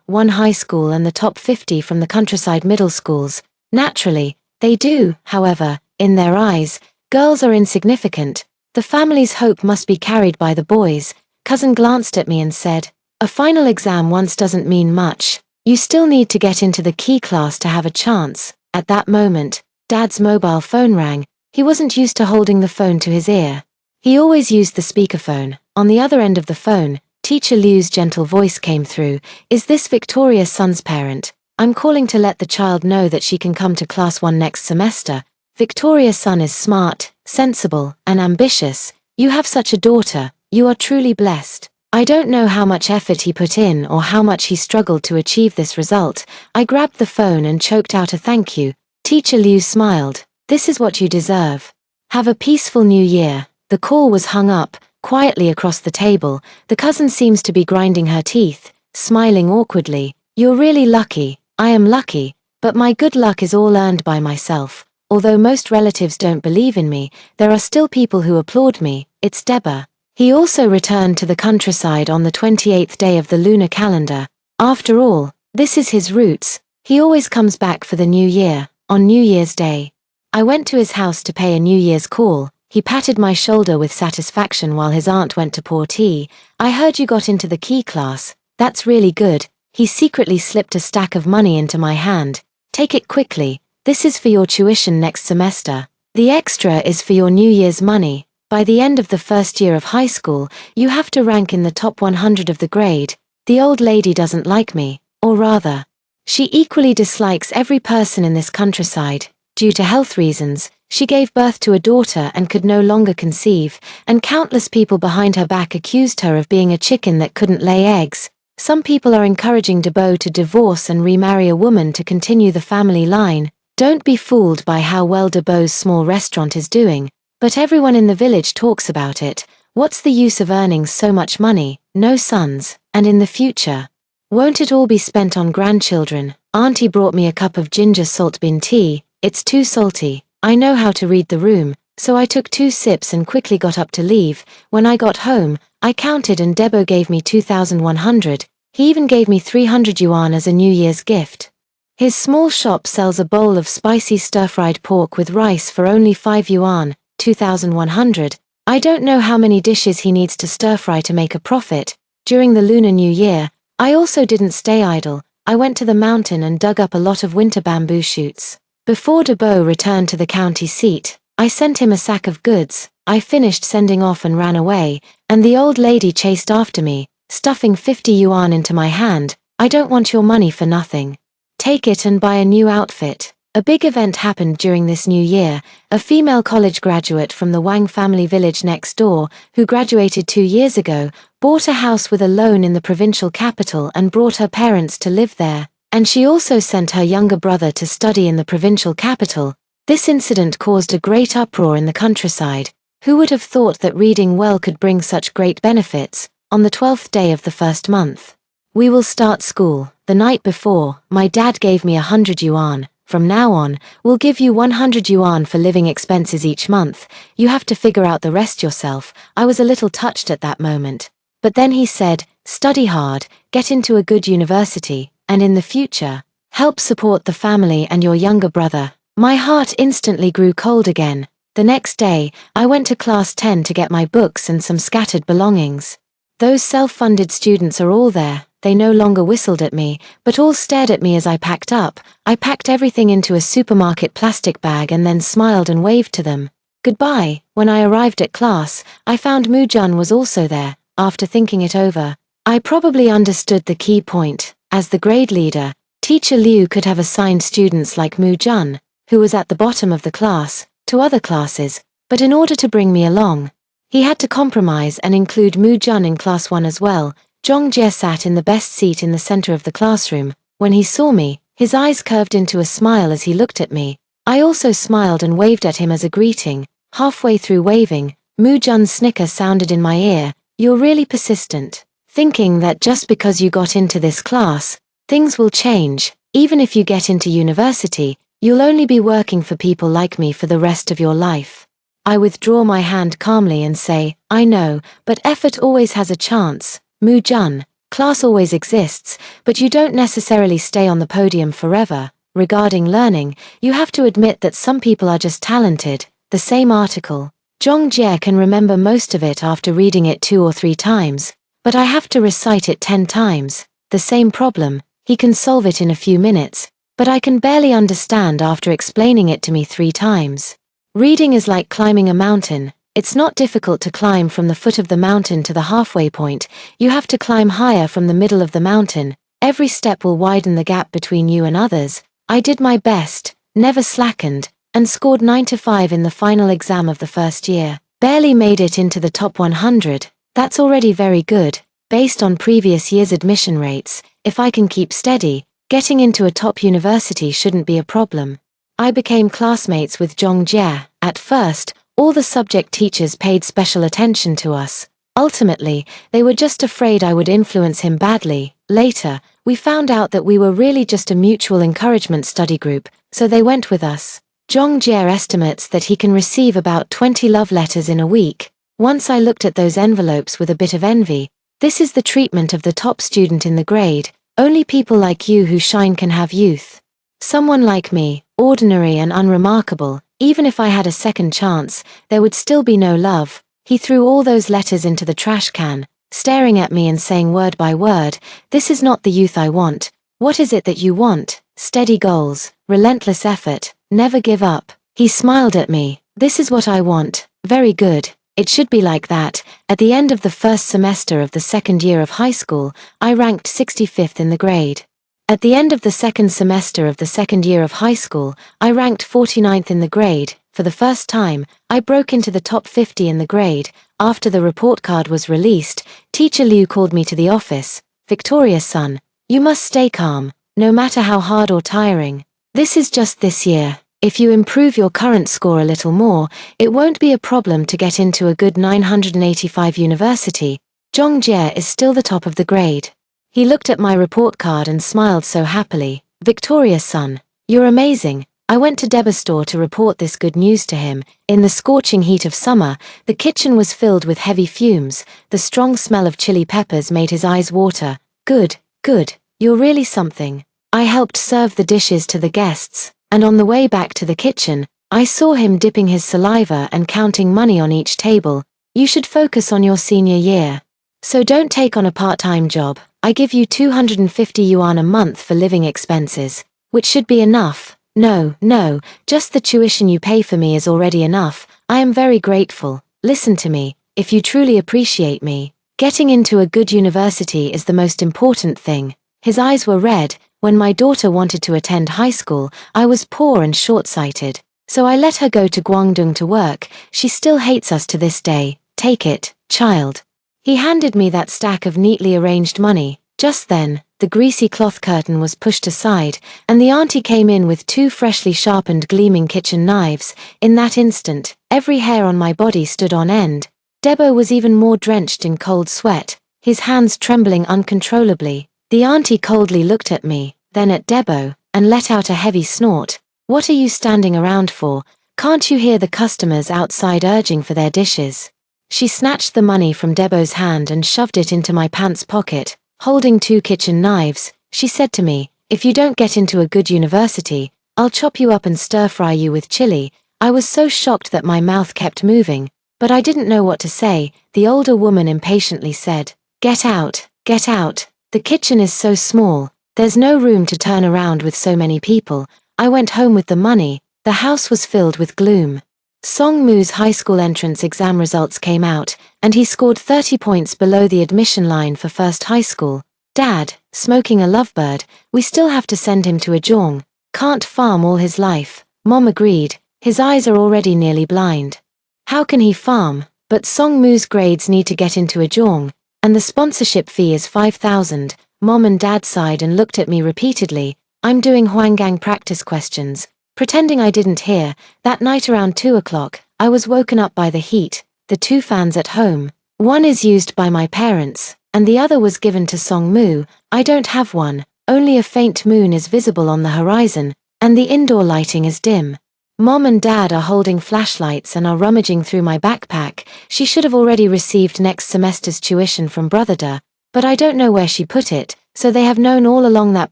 Speaker 1: one high school and the top 50 from the countryside middle schools? Naturally, they do. However, in their eyes, girls are insignificant. The family's hope must be carried by the boys. Cousin glanced at me and said, "A final exam once doesn't mean much. You still need to get into the key class to have a chance." At that moment, Dad's mobile phone rang. He wasn't used to holding the phone to his ear. He always used the speakerphone. On the other end of the phone, Teacher Liu's gentle voice came through. "Is this Victoria's son's parent? I'm calling to let the child know that she can come to class 1 next semester. Victoria's son is smart, sensible, and ambitious. You have such a daughter. You are truly blessed." I don't know how much effort he put in or how much he struggled to achieve this result. I grabbed the phone and choked out a thank you. Teacher Liu smiled. "This is what you deserve. Have a peaceful new year." The call was hung up. Quietly across the table, the cousin seems to be grinding her teeth, smiling awkwardly. "You're really lucky." "I am lucky, but my good luck is all earned by myself. Although most relatives don't believe in me, there are still people who applaud me." It's Deba. He also returned to the countryside on the 28th day of the lunar calendar. After all, this is his roots. He always comes back for the new year, on New Year's Day. I went to his house to pay a New Year's call. He patted my shoulder with satisfaction while his aunt went to pour tea. "I heard you got into the key class. That's really good." He secretly slipped a stack of money into my hand. "Take it quickly. This is for your tuition next semester. The extra is for your New Year's money. By the end of the first year of high school, you have to rank in the top 100 of the grade." The old lady doesn't like me, or rather, she equally dislikes every person in this countryside. Due to health reasons, she gave birth to a daughter and could no longer conceive, and countless people behind her back accused her of being a chicken that couldn't lay eggs. Some people are encouraging Debo to divorce and remarry a woman to continue the family line. Don't be fooled by how well Debo's small restaurant is doing, but everyone in the village talks about it. What's the use of earning so much money, no sons, and in the future? Won't it all be spent on grandchildren? Auntie brought me a cup of ginger salt bean tea. It's too salty. I know how to read the room, so I took 2 sips and quickly got up to leave. When I got home, I counted and Debo gave me 2,100. He even gave me 300 yuan as a New Year's gift. His small shop sells a bowl of spicy stir-fried pork with rice for only 5 yuan, 2,100. I don't know how many dishes he needs to stir-fry to make a profit. During the Lunar New Year, I also didn't stay idle. I went to the mountain and dug up a lot of winter bamboo shoots. Before Debo returned to the county seat, I sent him a sack of goods. I finished sending off and ran away, and the old lady chased after me, stuffing 50 yuan into my hand. I don't want your money for nothing. Take it and buy a new outfit. A big event happened during this new year. A female college graduate from the Wang family village next door, who graduated 2 years ago, bought a house with a loan in the provincial capital and brought her parents to live there, and she also sent her younger brother to study in the provincial capital. This incident caused a great uproar in the countryside. Who would have thought that reading well could bring such great benefits? On the 12th day of the first month, we will start school. The night before, my dad gave me 100 yuan. From now on, we'll give you 100 yuan for living expenses each month. You have to figure out the rest yourself. I was a little touched at that moment. But then he said, study hard, get into a good university, and in the future, help support the family and your younger brother. My heart instantly grew cold again. The next day, I went to class 10 to get my books and some scattered belongings. Those self-funded students are all there. They no longer whistled at me, but all stared at me as I packed up. I packed everything into a supermarket plastic bag and then smiled and waved to them. Goodbye. When I arrived at class, I found Mu Jun was also there. After thinking it over, I probably understood the key point. As the grade leader, Teacher Liu could have assigned students like Mu Jun, who was at the bottom of the class, to other classes, but in order to bring me along, he had to compromise and include Mu Jun in class 1 as well. Zhong Jie sat in the best seat in the center of the classroom. When he saw me, his eyes curved into a smile as he looked at me. I also smiled and waved at him as a greeting. Halfway through waving, Mu Jun's snicker sounded in my ear. You're really persistent, thinking that just because you got into this class, things will change. Even if you get into university, you'll only be working for people like me for the rest of your life. I withdraw my hand calmly and say, I know, but effort always has a chance. Mu Jun, class always exists, but you don't necessarily stay on the podium forever. Regarding learning, you have to admit that some people are just talented. The same article. Zhong Jie can remember most of it after reading it 2 or 3 times, but I have to recite it 10 times. The same problem, he can solve it in a few minutes, but I can barely understand after explaining it to me 3 times. Reading is like climbing a mountain. It's not difficult to climb from the foot of the mountain to the halfway point. You have to climb higher from the middle of the mountain. Every step will widen the gap between you and others. I did my best, never slackened, and scored 95 in the final exam of the first year. Barely made it into the top 100. That's already very good. Based on previous year's admission rates, if I can keep steady, getting into a top university shouldn't be a problem. I became classmates with Zhong Jie. At first, all the subject teachers paid special attention to us. Ultimately, they were just afraid I would influence him badly. Later, we found out that we were really just a mutual encouragement study group, so they went with us. Zhong Jie estimates that he can receive about 20 love letters in a week. Once I looked at those envelopes with a bit of envy. This is the treatment of the top student in the grade. Only people like you who shine can have youth. Someone like me, ordinary and unremarkable, even if I had a second chance, there would still be no love. He threw all those letters into the trash can, staring at me and saying word by word, this is not the youth I want. What is it that you want? Steady goals, relentless effort, never give up. He smiled at me. This is what I want. Very good. It should be like that. At the end of the first semester of the second year of high school, I ranked 65th in the grade. At the end of the second semester of the second year of high school, I ranked 49th in the grade. For the first time, I broke into the top 50 in the grade. After the report card was released, Teacher Liu called me to the office. Victoria's son, you must stay calm, no matter how hard or tiring. This is just this year. If you improve your current score a little more, it won't be a problem to get into a good 985 university. Zhong Jie is still the top of the grade. He looked at my report card and smiled so happily. Victoria's son, you're amazing. I went to Deborah's store to report this good news to him. In the scorching heat of summer, the kitchen was filled with heavy fumes. The strong smell of chili peppers made his eyes water. Good, good, you're really something. I helped serve the dishes to the guests, and on the way back to the kitchen, I saw him dipping his saliva and counting money on each table. You should focus on your senior year. So don't take on a part-time job. I give you 250 yuan a month for living expenses, which should be enough. No, no, just the tuition you pay for me is already enough. I am very grateful. Listen to me, if you truly appreciate me. Getting into a good university is the most important thing. His eyes were red. When my daughter wanted to attend high school, I was poor and short-sighted. So I let her go to Guangdong to work. She still hates us to this day. Take it, child. He handed me that stack of neatly arranged money. Just then, the greasy cloth curtain was pushed aside, and the auntie came in with 2 freshly sharpened gleaming kitchen knives. In that instant, every hair on my body stood on end. Debo was even more drenched in cold sweat, his hands trembling uncontrollably. The auntie coldly looked at me, then at Debo, and let out a heavy snort. What are you standing around for? Can't you hear the customers outside urging for their dishes? She snatched the money from Debo's hand and shoved it into my pants pocket. Holding 2 kitchen knives, she said to me, if you don't get into a good university, I'll chop you up and stir-fry you with chili. I was so shocked that my mouth kept moving, but I didn't know what to say. The older woman impatiently said, get out, get out. The kitchen is so small, there's no room to turn around with so many people. I went home with the money. The house was filled with gloom. Song Mu's high school entrance exam results came out, and he scored 30 points below the admission line for first high school. Dad, smoking a lovebird, we still have to send him to a zhong. Can't farm all his life. Mom agreed, his eyes are already nearly blind. How can he farm? But Song Mu's grades need to get into a zhong, and the sponsorship fee is 5,000. Mom and Dad sighed and looked at me repeatedly. I'm doing Huanggang practice questions. Pretending I didn't hear. That night around 2 o'clock, I was woken up by the heat. The 2 fans at home. One is used by my parents, and the other was given to Song Mu. I don't have one. Only a faint moon is visible on the horizon, and the indoor lighting is dim. Mom and Dad are holding flashlights and are rummaging through my backpack. She should have already received next semester's tuition from Brotherda, but I don't know where she put it, so they have known all along that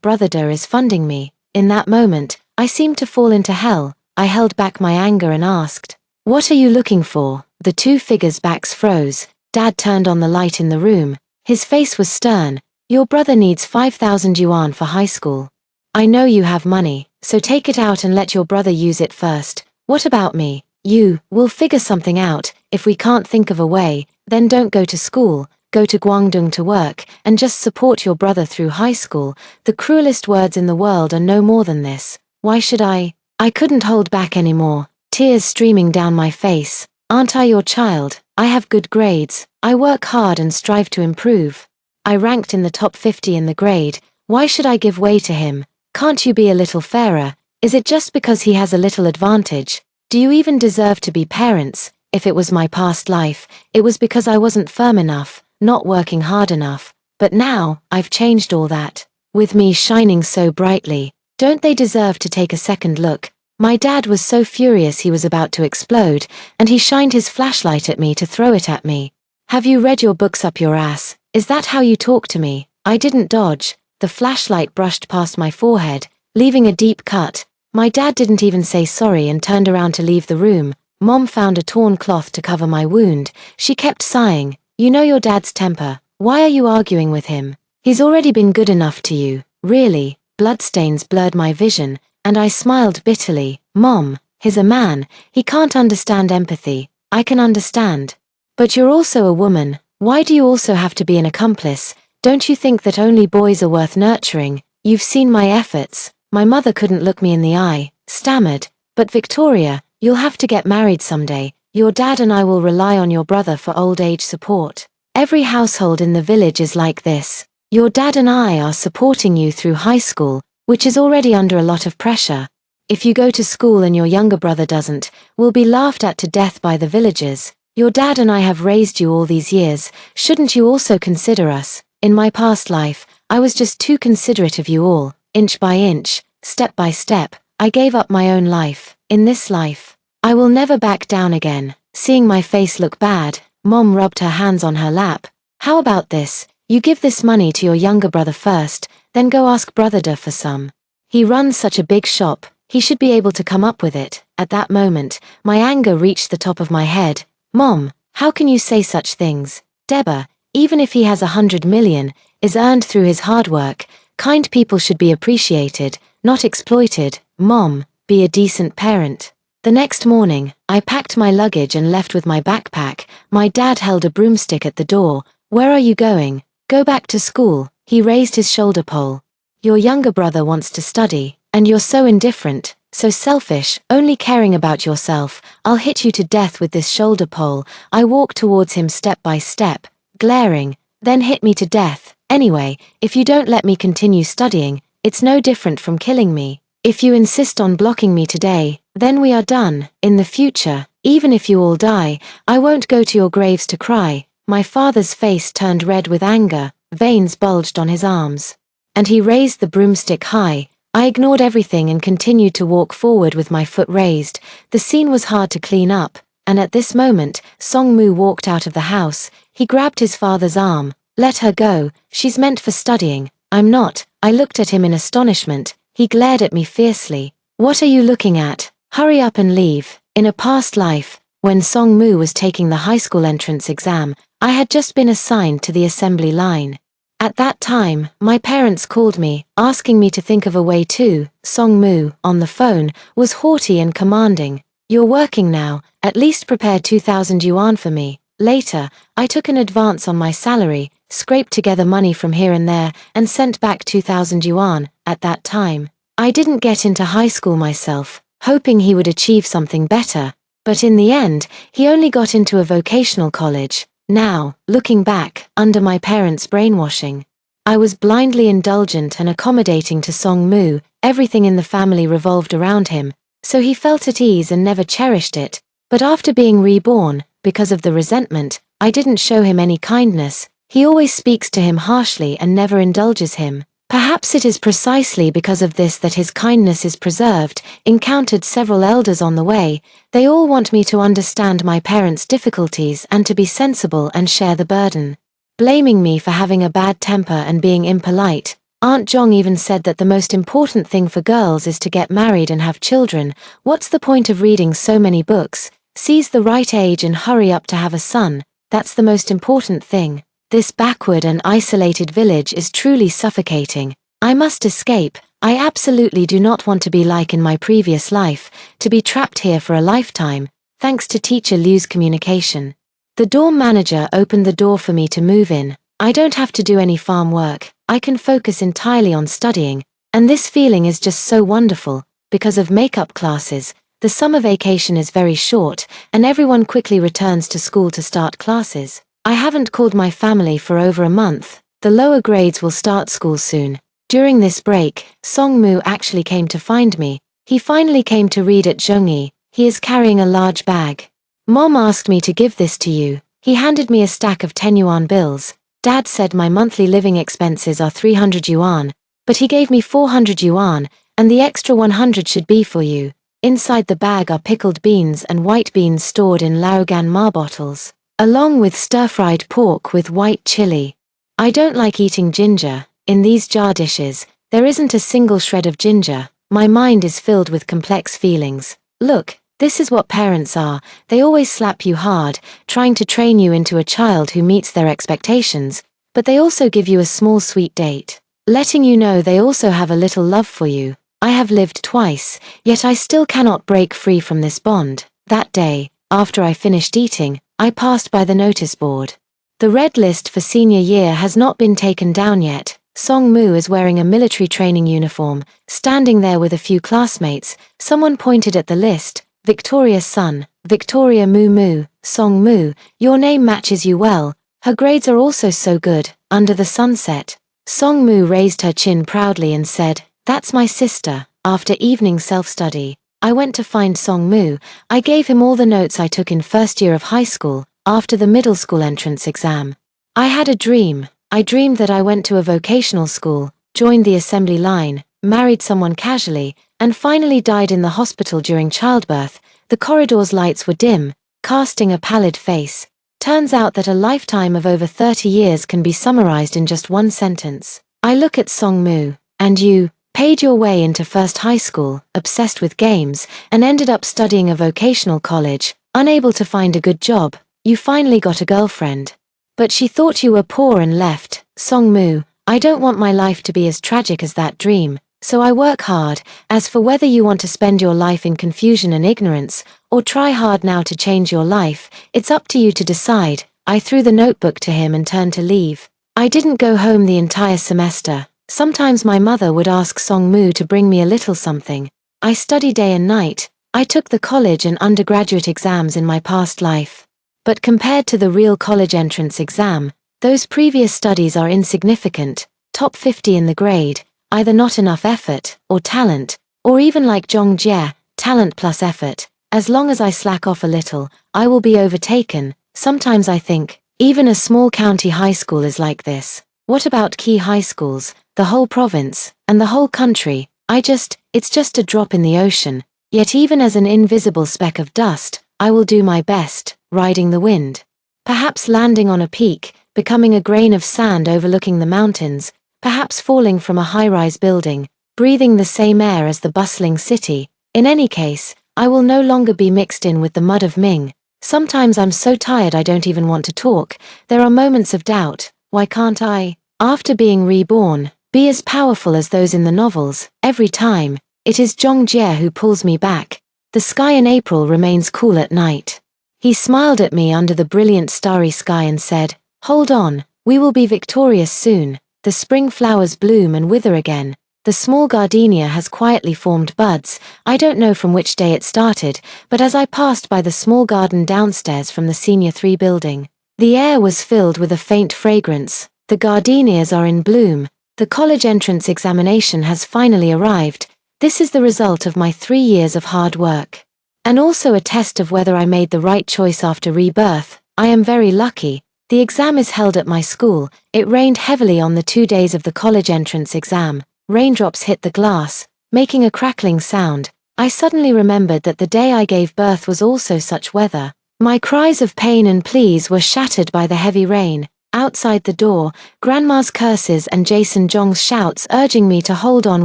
Speaker 1: Brotherda is funding me. In that moment, I seemed to fall into hell. I held back my anger and asked, what are you looking for? The 2 figures' backs froze. Dad turned on the light in the room. His face was stern. Your brother needs 5,000 yuan for high school. I know you have money, so take it out and let your brother use it first. What about me? We'll figure something out. If we can't think of a way, then don't go to school. Go to Guangdong to work, and just support your brother through high school. The cruelest words in the world are no more than this. Why should I? I couldn't hold back anymore, tears streaming down my face. Aren't I your child? I have good grades. I work hard and strive to improve. I ranked in the top 50 in the grade. Why should I give way to him? Can't you be a little fairer? Is it just because he has a little advantage? Do you even deserve to be parents? If it was my past life, it was because I wasn't firm enough, not working hard enough. But now, I've changed all that. With me shining so brightly, don't they deserve to take a second look? My dad was so furious he was about to explode, and he shined his flashlight at me to throw it at me. Have you read your books up your ass? Is that how you talk to me? I didn't dodge. The flashlight brushed past my forehead, leaving a deep cut. My dad didn't even say sorry and turned around to leave the room. Mom found a torn cloth to cover my wound. She kept sighing. You know your dad's temper. Why are you arguing with him? He's already been good enough to you. Really? Bloodstains blurred my vision, and I smiled bitterly. Mom, he's a man. He can't understand empathy. I can understand. But you're also a woman. Why do you also have to be an accomplice? Don't you think that only boys are worth nurturing? You've seen my efforts. My mother couldn't look me in the eye, stammered. But Victoria, you'll have to get married someday. Your dad and I will rely on your brother for old age support. Every household in the village is like this. Your dad and I are supporting you through high school, which is already under a lot of pressure. If you go to school and your younger brother doesn't, we'll be laughed at to death by the villagers. Your dad and I have raised you all these years. Shouldn't you also consider us? In my past life, I was just too considerate of you all. Inch by inch, step by step, I gave up my own life. In this life, I will never back down again. Seeing my face look bad, Mom rubbed her hands on her lap. How about this? You give this money to your younger brother first, then go ask Brotherda for some. He runs such a big shop, he should be able to come up with it. At that moment, my anger reached the top of my head. Mom, how can you say such things? Deba, even if he has 100 million, is earned through his hard work. Kind people should be appreciated, not exploited. Mom, be a decent parent. The next morning, I packed my luggage and left with my backpack. My dad held a broomstick at the door. Where are you going? Go back to school. He raised his shoulder pole. Your younger brother wants to study, and you're so indifferent, so selfish, only caring about yourself. I'll hit you to death with this shoulder pole. I walked towards him step by step, glaring, then hit me to death. Anyway, if you don't let me continue studying, it's no different from killing me. If you insist on blocking me today, then we are done. In the future, even if you all die, I won't go to your graves to cry. My father's face turned red with anger, veins bulged on his arms. And he raised the broomstick high. I ignored everything and continued to walk forward with my foot raised. The scene was hard to clean up, and at this moment, Song-moo walked out of the house. He grabbed his father's arm. Let her go, she's meant for studying. I'm not. I looked at him in astonishment. He glared at me fiercely. What are you looking at? Hurry up and leave. In a past life, when Song-moo was taking the high school entrance exam, I had just been assigned to the assembly line. At that time, my parents called me, asking me to think of a way to. Song-moo, on the phone, was haughty and commanding. You're working now, at least prepare 2,000 yuan for me. Later, I took an advance on my salary, scraped together money from here and there, and sent back 2,000 yuan. At that time, I didn't get into high school myself, hoping he would achieve something better. But in the end, he only got into a vocational college. Now, looking back, under my parents' brainwashing, I was blindly indulgent and accommodating to Song-moo. Everything in the family revolved around him, so he felt at ease and never cherished it. But after being reborn, because of the resentment, I didn't show him any kindness. He always speaks to him harshly and never indulges him. Perhaps it is precisely because of this that his kindness is preserved. Encountered several elders on the way. They all want me to understand my parents' difficulties and to be sensible and share the burden. Blaming me for having a bad temper and being impolite. Aunt Jong even said that the most important thing for girls is to get married and have children. What's the point of reading so many books? Seize the right age and hurry up to have a son. That's the most important thing. This backward and isolated village is truly suffocating. I must escape. I absolutely do not want to be like in my previous life, to be trapped here for a lifetime, thanks to teacher Liu's communication. The dorm manager opened the door for me to move in. I don't have to do any farm work. I can focus entirely on studying, and this feeling is just so wonderful. Because of makeup classes, the summer vacation is very short, and everyone quickly returns to school to start classes. I haven't called my family for over a month. The lower grades will start school soon. During this break, Song-moo actually came to find me. He finally came to read at Zhongyi. He is carrying a large bag. Mom asked me to give this to you. He handed me a stack of 10 yuan bills. Dad said my monthly living expenses are 300 yuan, but he gave me 400 yuan, and the extra 100 should be for you. Inside the bag are pickled beans and white beans stored in Laogan Ma bottles, along with stir-fried pork with white chili. I don't like eating ginger. In these jar dishes, there isn't a single shred of ginger. My mind is filled with complex feelings. Look, this is what parents are. They always slap you hard, trying to train you into a child who meets their expectations, but they also give you a small sweet date, letting you know they also have a little love for you. I have lived twice, yet I still cannot break free from this bond. That day, after I finished eating, I passed by the notice board. The red list for senior year has not been taken down yet. Song-moo is wearing a military training uniform, standing there with a few classmates. Someone pointed at the list. Victoria's son, Victoria Moo. Song-moo, your name matches you well. Her grades are also so good. Under the sunset. Song-moo raised her chin proudly and said, "That's my sister." After evening self-study, I went to find Song-moo. I gave him all the notes I took in first year of high school, after the middle school entrance exam. I had a dream. I dreamed that I went to a vocational school, joined the assembly line, married someone casually, and finally died in the hospital during childbirth. The corridor's lights were dim, casting a pallid face. Turns out that a lifetime of over 30 years can be summarized in just one sentence. I look at Song-moo, and you paid your way into first high school, obsessed with games, and ended up studying a vocational college, unable to find a good job. You finally got a girlfriend. But she thought you were poor and left. Song-moo, I don't want my life to be as tragic as that dream, so I work hard. As for whether you want to spend your life in confusion and ignorance, or try hard now to change your life, it's up to you to decide. I threw the notebook to him and turned to leave. I didn't go home the entire semester. Sometimes my mother would ask Song-moo to bring me a little something. I study day and night. I took the college and undergraduate exams in my past life. But compared to the real college entrance exam, those previous studies are insignificant. Top 50 in the grade, either not enough effort, or talent, or even like Jong-jae, talent plus effort. As long as I slack off a little, I will be overtaken. Sometimes I think, even a small county high school is like this. What about key high schools, the whole province, and the whole country? It's just a drop in the ocean. Yet even as an invisible speck of dust, I will do my best, riding the wind. Perhaps landing on a peak, becoming a grain of sand overlooking the mountains, perhaps falling from a high-rise building, breathing the same air as the bustling city. In any case, I will no longer be mixed in with the mud of Ming. Sometimes I'm so tired I don't even want to talk. There are moments of doubt. Why can't I, after being reborn, be as powerful as those in the novels? Every time, it is Jong-jae who pulls me back. The sky in April remains cool at night. He smiled at me under the brilliant starry sky and said, "Hold on, we will be victorious soon." The spring flowers bloom and wither again. The small gardenia has quietly formed buds. I don't know from which day it started, but as I passed by the small garden downstairs from the Senior 3 building, the air was filled with a faint fragrance. The gardenias are in bloom. The college entrance examination has finally arrived. This is the result of my 3 years of hard work. And also a test of whether I made the right choice after rebirth. I am very lucky. The exam is held at my school. It rained heavily on the 2 days of the college entrance exam. Raindrops hit the glass, making a crackling sound. I suddenly remembered that the day I gave birth was also such weather. My cries of pain and pleas were shattered by the heavy rain. Outside the door, Grandma's curses and Jason Jong's shouts urging me to hold on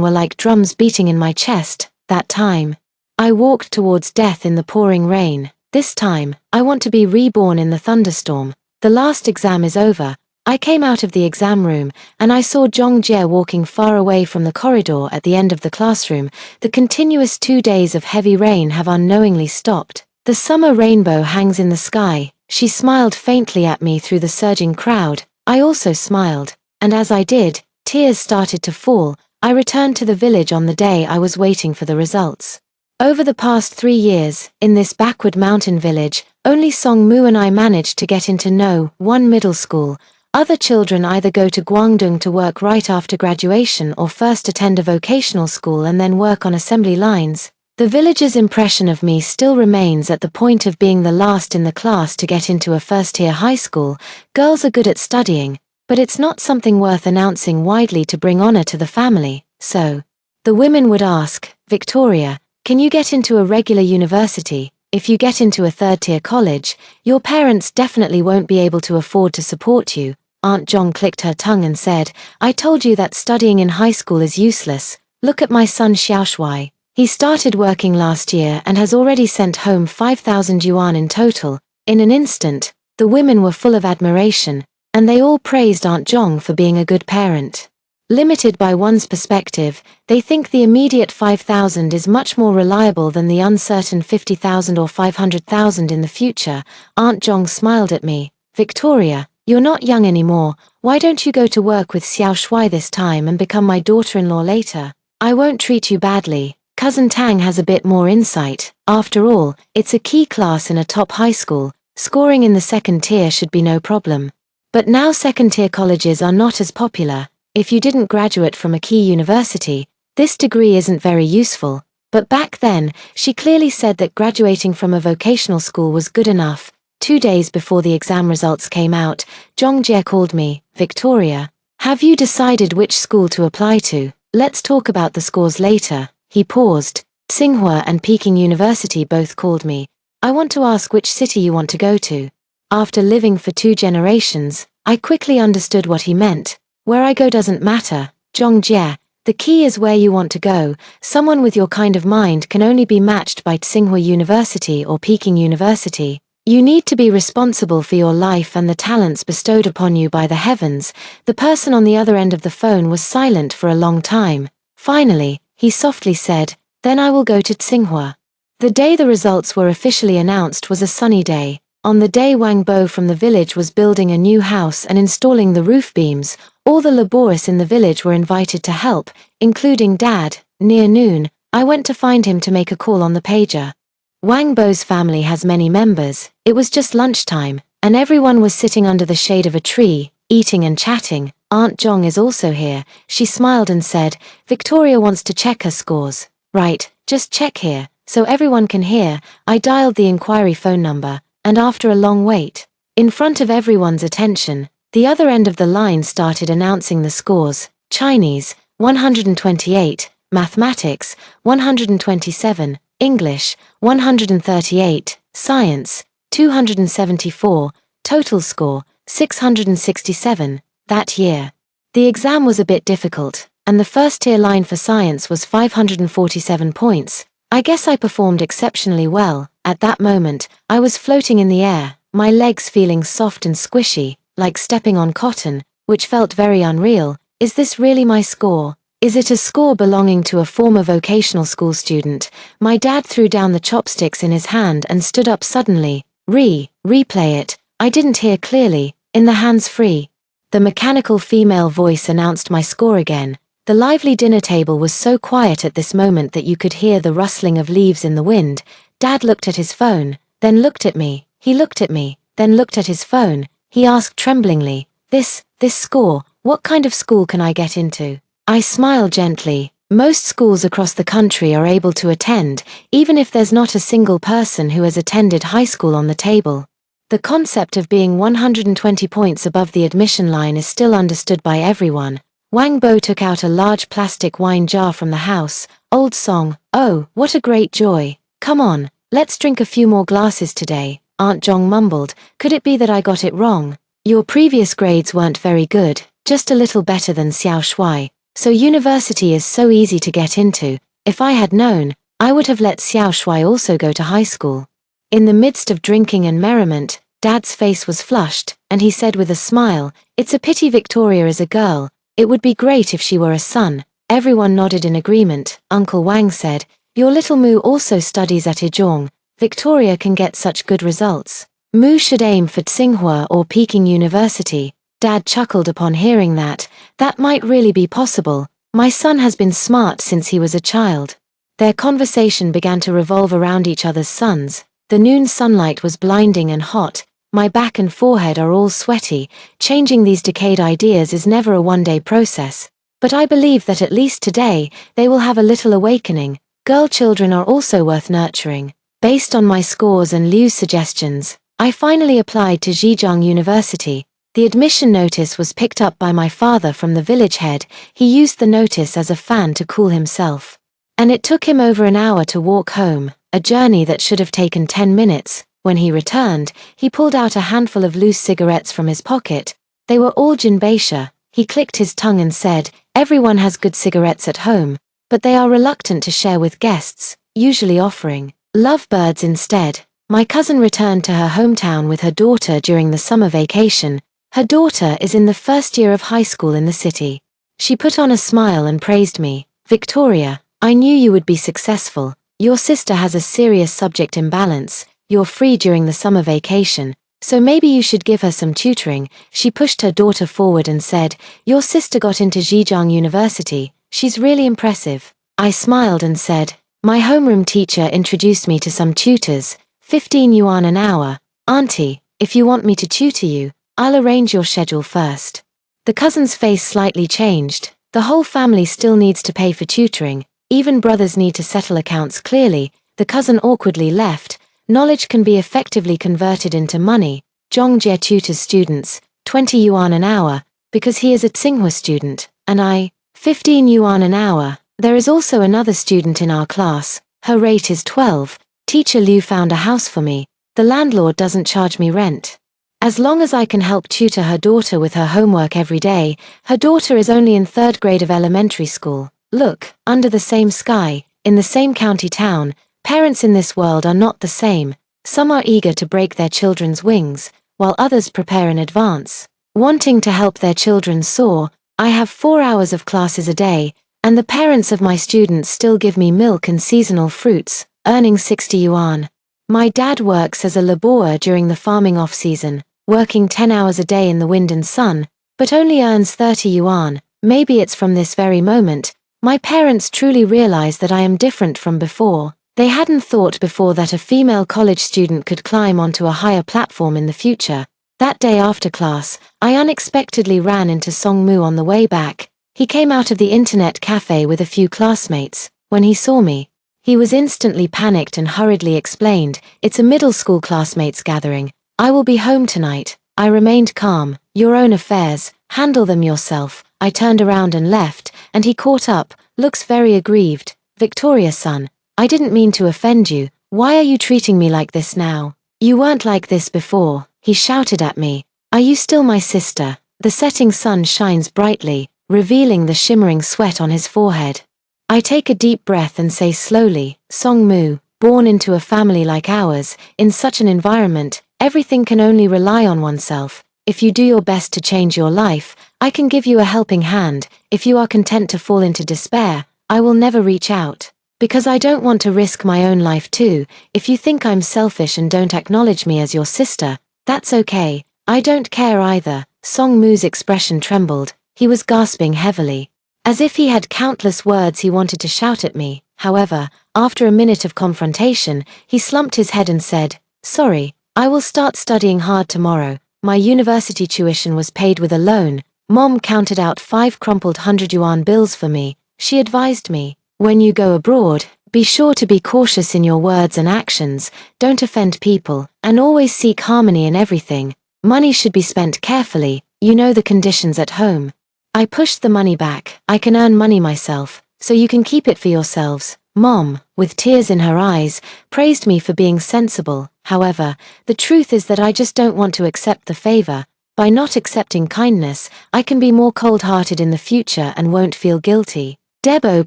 Speaker 1: were like drums beating in my chest. That time, I walked towards death in the pouring rain. This time, I want to be reborn in the thunderstorm. The last exam is over. I came out of the exam room, and I saw Jong-jae walking far away from the corridor at the end of the classroom. The continuous 2 days of heavy rain have unknowingly stopped. The summer rainbow hangs in the sky. She smiled faintly at me through the surging crowd. I also smiled, and as I did, tears started to fall. I returned to the village on the day I was waiting for the results. Over the past 3 years, in this backward mountain village, only Song-moo and I managed to get into No. 1 middle school. Other children either go to Guangdong to work right after graduation or first attend a vocational school and then work on assembly lines. The village's impression of me still remains at the point of being the last in the class to get into a first-tier high school. Girls are good at studying, but it's not something worth announcing widely to bring honor to the family. So, the women would ask, "Victoria, can you get into a regular university? If you get into a third-tier college, your parents definitely won't be able to afford to support you." Aunt Jong clicked her tongue and said, "I told you that studying in high school is useless. Look at my son Xiaoshui. He started working last year and has already sent home 5,000 yuan in total." In an instant, the women were full of admiration, and they all praised Aunt Jong for being a good parent. Limited by one's perspective, they think the immediate 5,000 is much more reliable than the uncertain 50,000 or 500,000 in the future. Aunt Jong smiled at me. "Victoria, you're not young anymore. Why don't you go to work with Xiao Shui this time and become my daughter-in-law later? I won't treat you badly. Cousin Tang has a bit more insight. After all, it's a key class in a top high school. Scoring in the second tier should be no problem. But now second-tier colleges are not as popular. If you didn't graduate from a key university, this degree isn't very useful." But back then, she clearly said that graduating from a vocational school was good enough. 2 days before the exam results came out, Jong-jae called me. "Victoria, have you decided which school to apply to? Let's talk about the scores later." He paused. "Tsinghua and Peking University both called me. I want to ask which city you want to go to." After living for 2 generations, I quickly understood what he meant. Where I go doesn't matter, Jong-jae. The key is where you want to go. Someone with your kind of mind can only be matched by Tsinghua University or Peking University. You need to be responsible for your life and the talents bestowed upon you by the heavens." The person on the other end of the phone was silent for a long time. Finally, he softly said, "Then I will go to Tsinghua." The day the results were officially announced was a sunny day. On the day Wang Bo from the village was building a new house and installing the roof beams, all the laborious in the village were invited to help, including Dad. Near noon, I went to find him to make a call on the pager. Wang Bo's family has many members. It was just lunchtime, and everyone was sitting under the shade of a tree, eating and chatting. Aunt Zhong is also here. She smiled and said, "Victoria wants to check her scores." "Right, just check here, so everyone can hear." I dialed the inquiry phone number, and after a long wait, in front of everyone's attention, the other end of the line started announcing the scores. Chinese, 128, Mathematics, 127, English, 138, Science, 274, total score, 667, that year. The exam was a bit difficult, and the first-tier line for Science was 547 points. I guess I performed exceptionally well. At that moment, I was floating in the air, my legs feeling soft and squishy, like stepping on cotton, which felt very unreal. Is this really my score? Is it a score belonging to a former vocational school student? My dad threw down the chopsticks in his hand and stood up suddenly. Replay it. I didn't hear clearly. In the hands-free. The mechanical female voice announced my score again. The lively dinner table was so quiet at this moment that you could hear the rustling of leaves in the wind. Dad looked at his phone, then looked at me. He looked at me, then looked at his phone. He asked tremblingly, This score, what kind of school can I get into?" I smiled gently. Most schools across the country are able to attend, even if there's not a single person who has attended high school on the table. The concept of being 120 points above the admission line is still understood by everyone. Wang Bo took out a large plastic wine jar from the house. Old song. "Oh, what a great joy. Come on, let's drink a few more glasses today." Aunt Zhong mumbled, "Could it be that I got it wrong? Your previous grades weren't very good, just a little better than Xiao Shuai. So university is so easy to get into. If I had known, I would have let Xiao Shuai also go to high school." In the midst of drinking and merriment, Dad's face was flushed, and he said with a smile, "It's a pity Victoria is a girl. It would be great if she were a son." Everyone nodded in agreement. Uncle Wang said, "Your little Mu also studies at Zhejiang. Victoria can get such good results. Mu should aim for Tsinghua or Peking University." Dad chuckled upon hearing that. "That might really be possible. My son has been smart since he was a child." Their conversation began to revolve around each other's sons. The noon sunlight was blinding and hot. My back and forehead are all sweaty. Changing these decayed ideas is never a one-day process. But I believe that at least today, they will have a little awakening. Girl children are also worth nurturing. Based on my scores and Liu's suggestions, I finally applied to Zhejiang University. The admission notice was picked up by my father from the village head. He used the notice as a fan to cool himself. And it took him over an hour to walk home, a journey that should have taken 10 minutes. When he returned, he pulled out a handful of loose cigarettes from his pocket. They were all Jinbeisha. He clicked his tongue and said, "Everyone has good cigarettes at home, but they are reluctant to share with guests, usually offering lovebirds instead." My cousin returned to her hometown with her daughter during the summer vacation. Her daughter is in the first year of high school in the city. She put on a smile and praised me. "Victoria, I knew you would be successful. Your sister has a serious subject imbalance. You're free during the summer vacation, so maybe you should give her some tutoring." She pushed her daughter forward and said, "Your sister got into Zhejiang University. She's really impressive." I smiled and said, "My homeroom teacher introduced me to some tutors, 15 yuan an hour. Auntie, if you want me to tutor you, I'll arrange your schedule first." The cousin's face slightly changed. The whole family still needs to pay for tutoring. Even brothers need to settle accounts clearly. The cousin awkwardly left. Knowledge can be effectively converted into money. Zhongjie tutors students, 20 yuan an hour, because he is a Tsinghua student, and I, 15 yuan an hour. There is also another student in our class. Her rate is 12. Teacher Liu found a house for me. The landlord doesn't charge me rent. As long as I can help tutor her daughter with her homework every day. Her daughter is only in 3rd grade of elementary school. Look, under the same sky, in the same county town, parents in this world are not the same. Some are eager to break their children's wings, while others prepare in advance, wanting to help their children soar. I have 4 hours of classes a day, and the parents of my students still give me milk and seasonal fruits, earning 60 yuan. My dad works as a laborer during the farming off-season, working 10 hours a day in the wind and sun, but only earns 30 yuan. Maybe it's from this very moment my parents truly realize that I am different from before. They hadn't thought before that a female college student could climb onto a higher platform in the future. That day after class, I unexpectedly ran into Songmu on the way back. He came out of the internet cafe with a few classmates. When he saw me, he was instantly panicked and hurriedly explained, "It's a middle school classmates gathering. I will be home tonight." I remained calm. "Your own affairs, handle them yourself." I turned around and left, and he caught up, looks very aggrieved. "Victoria-san, I didn't mean to offend you. Why are you treating me like this now? You weren't like this before," he shouted at me. "Are you still my sister?" The setting sun shines brightly, revealing the shimmering sweat on his forehead. I take a deep breath and say slowly, "Songmu, born into a family like ours, in such an environment, everything can only rely on oneself. If you do your best to change your life, I can give you a helping hand. If you are content to fall into despair, I will never reach out. Because I don't want to risk my own life too. If you think I'm selfish and don't acknowledge me as your sister, that's okay. I don't care either." Songmu's expression trembled. He was gasping heavily, as if he had countless words he wanted to shout at me. However, after a minute of confrontation, he slumped his head and said, "Sorry, I will start studying hard tomorrow. My university tuition was paid with a loan." Mom counted out 5 crumpled 100 yuan bills for me. She advised me, "When you go abroad, be sure to be cautious in your words and actions, don't offend people, and always seek harmony in everything. Money should be spent carefully, you know the conditions at home." I pushed the money back. "I can earn money myself, so you can keep it for yourselves." Mom, with tears in her eyes, praised me for being sensible. However, the truth is that I just don't want to accept the favor. By not accepting kindness, I can be more cold-hearted in the future and won't feel guilty. Debo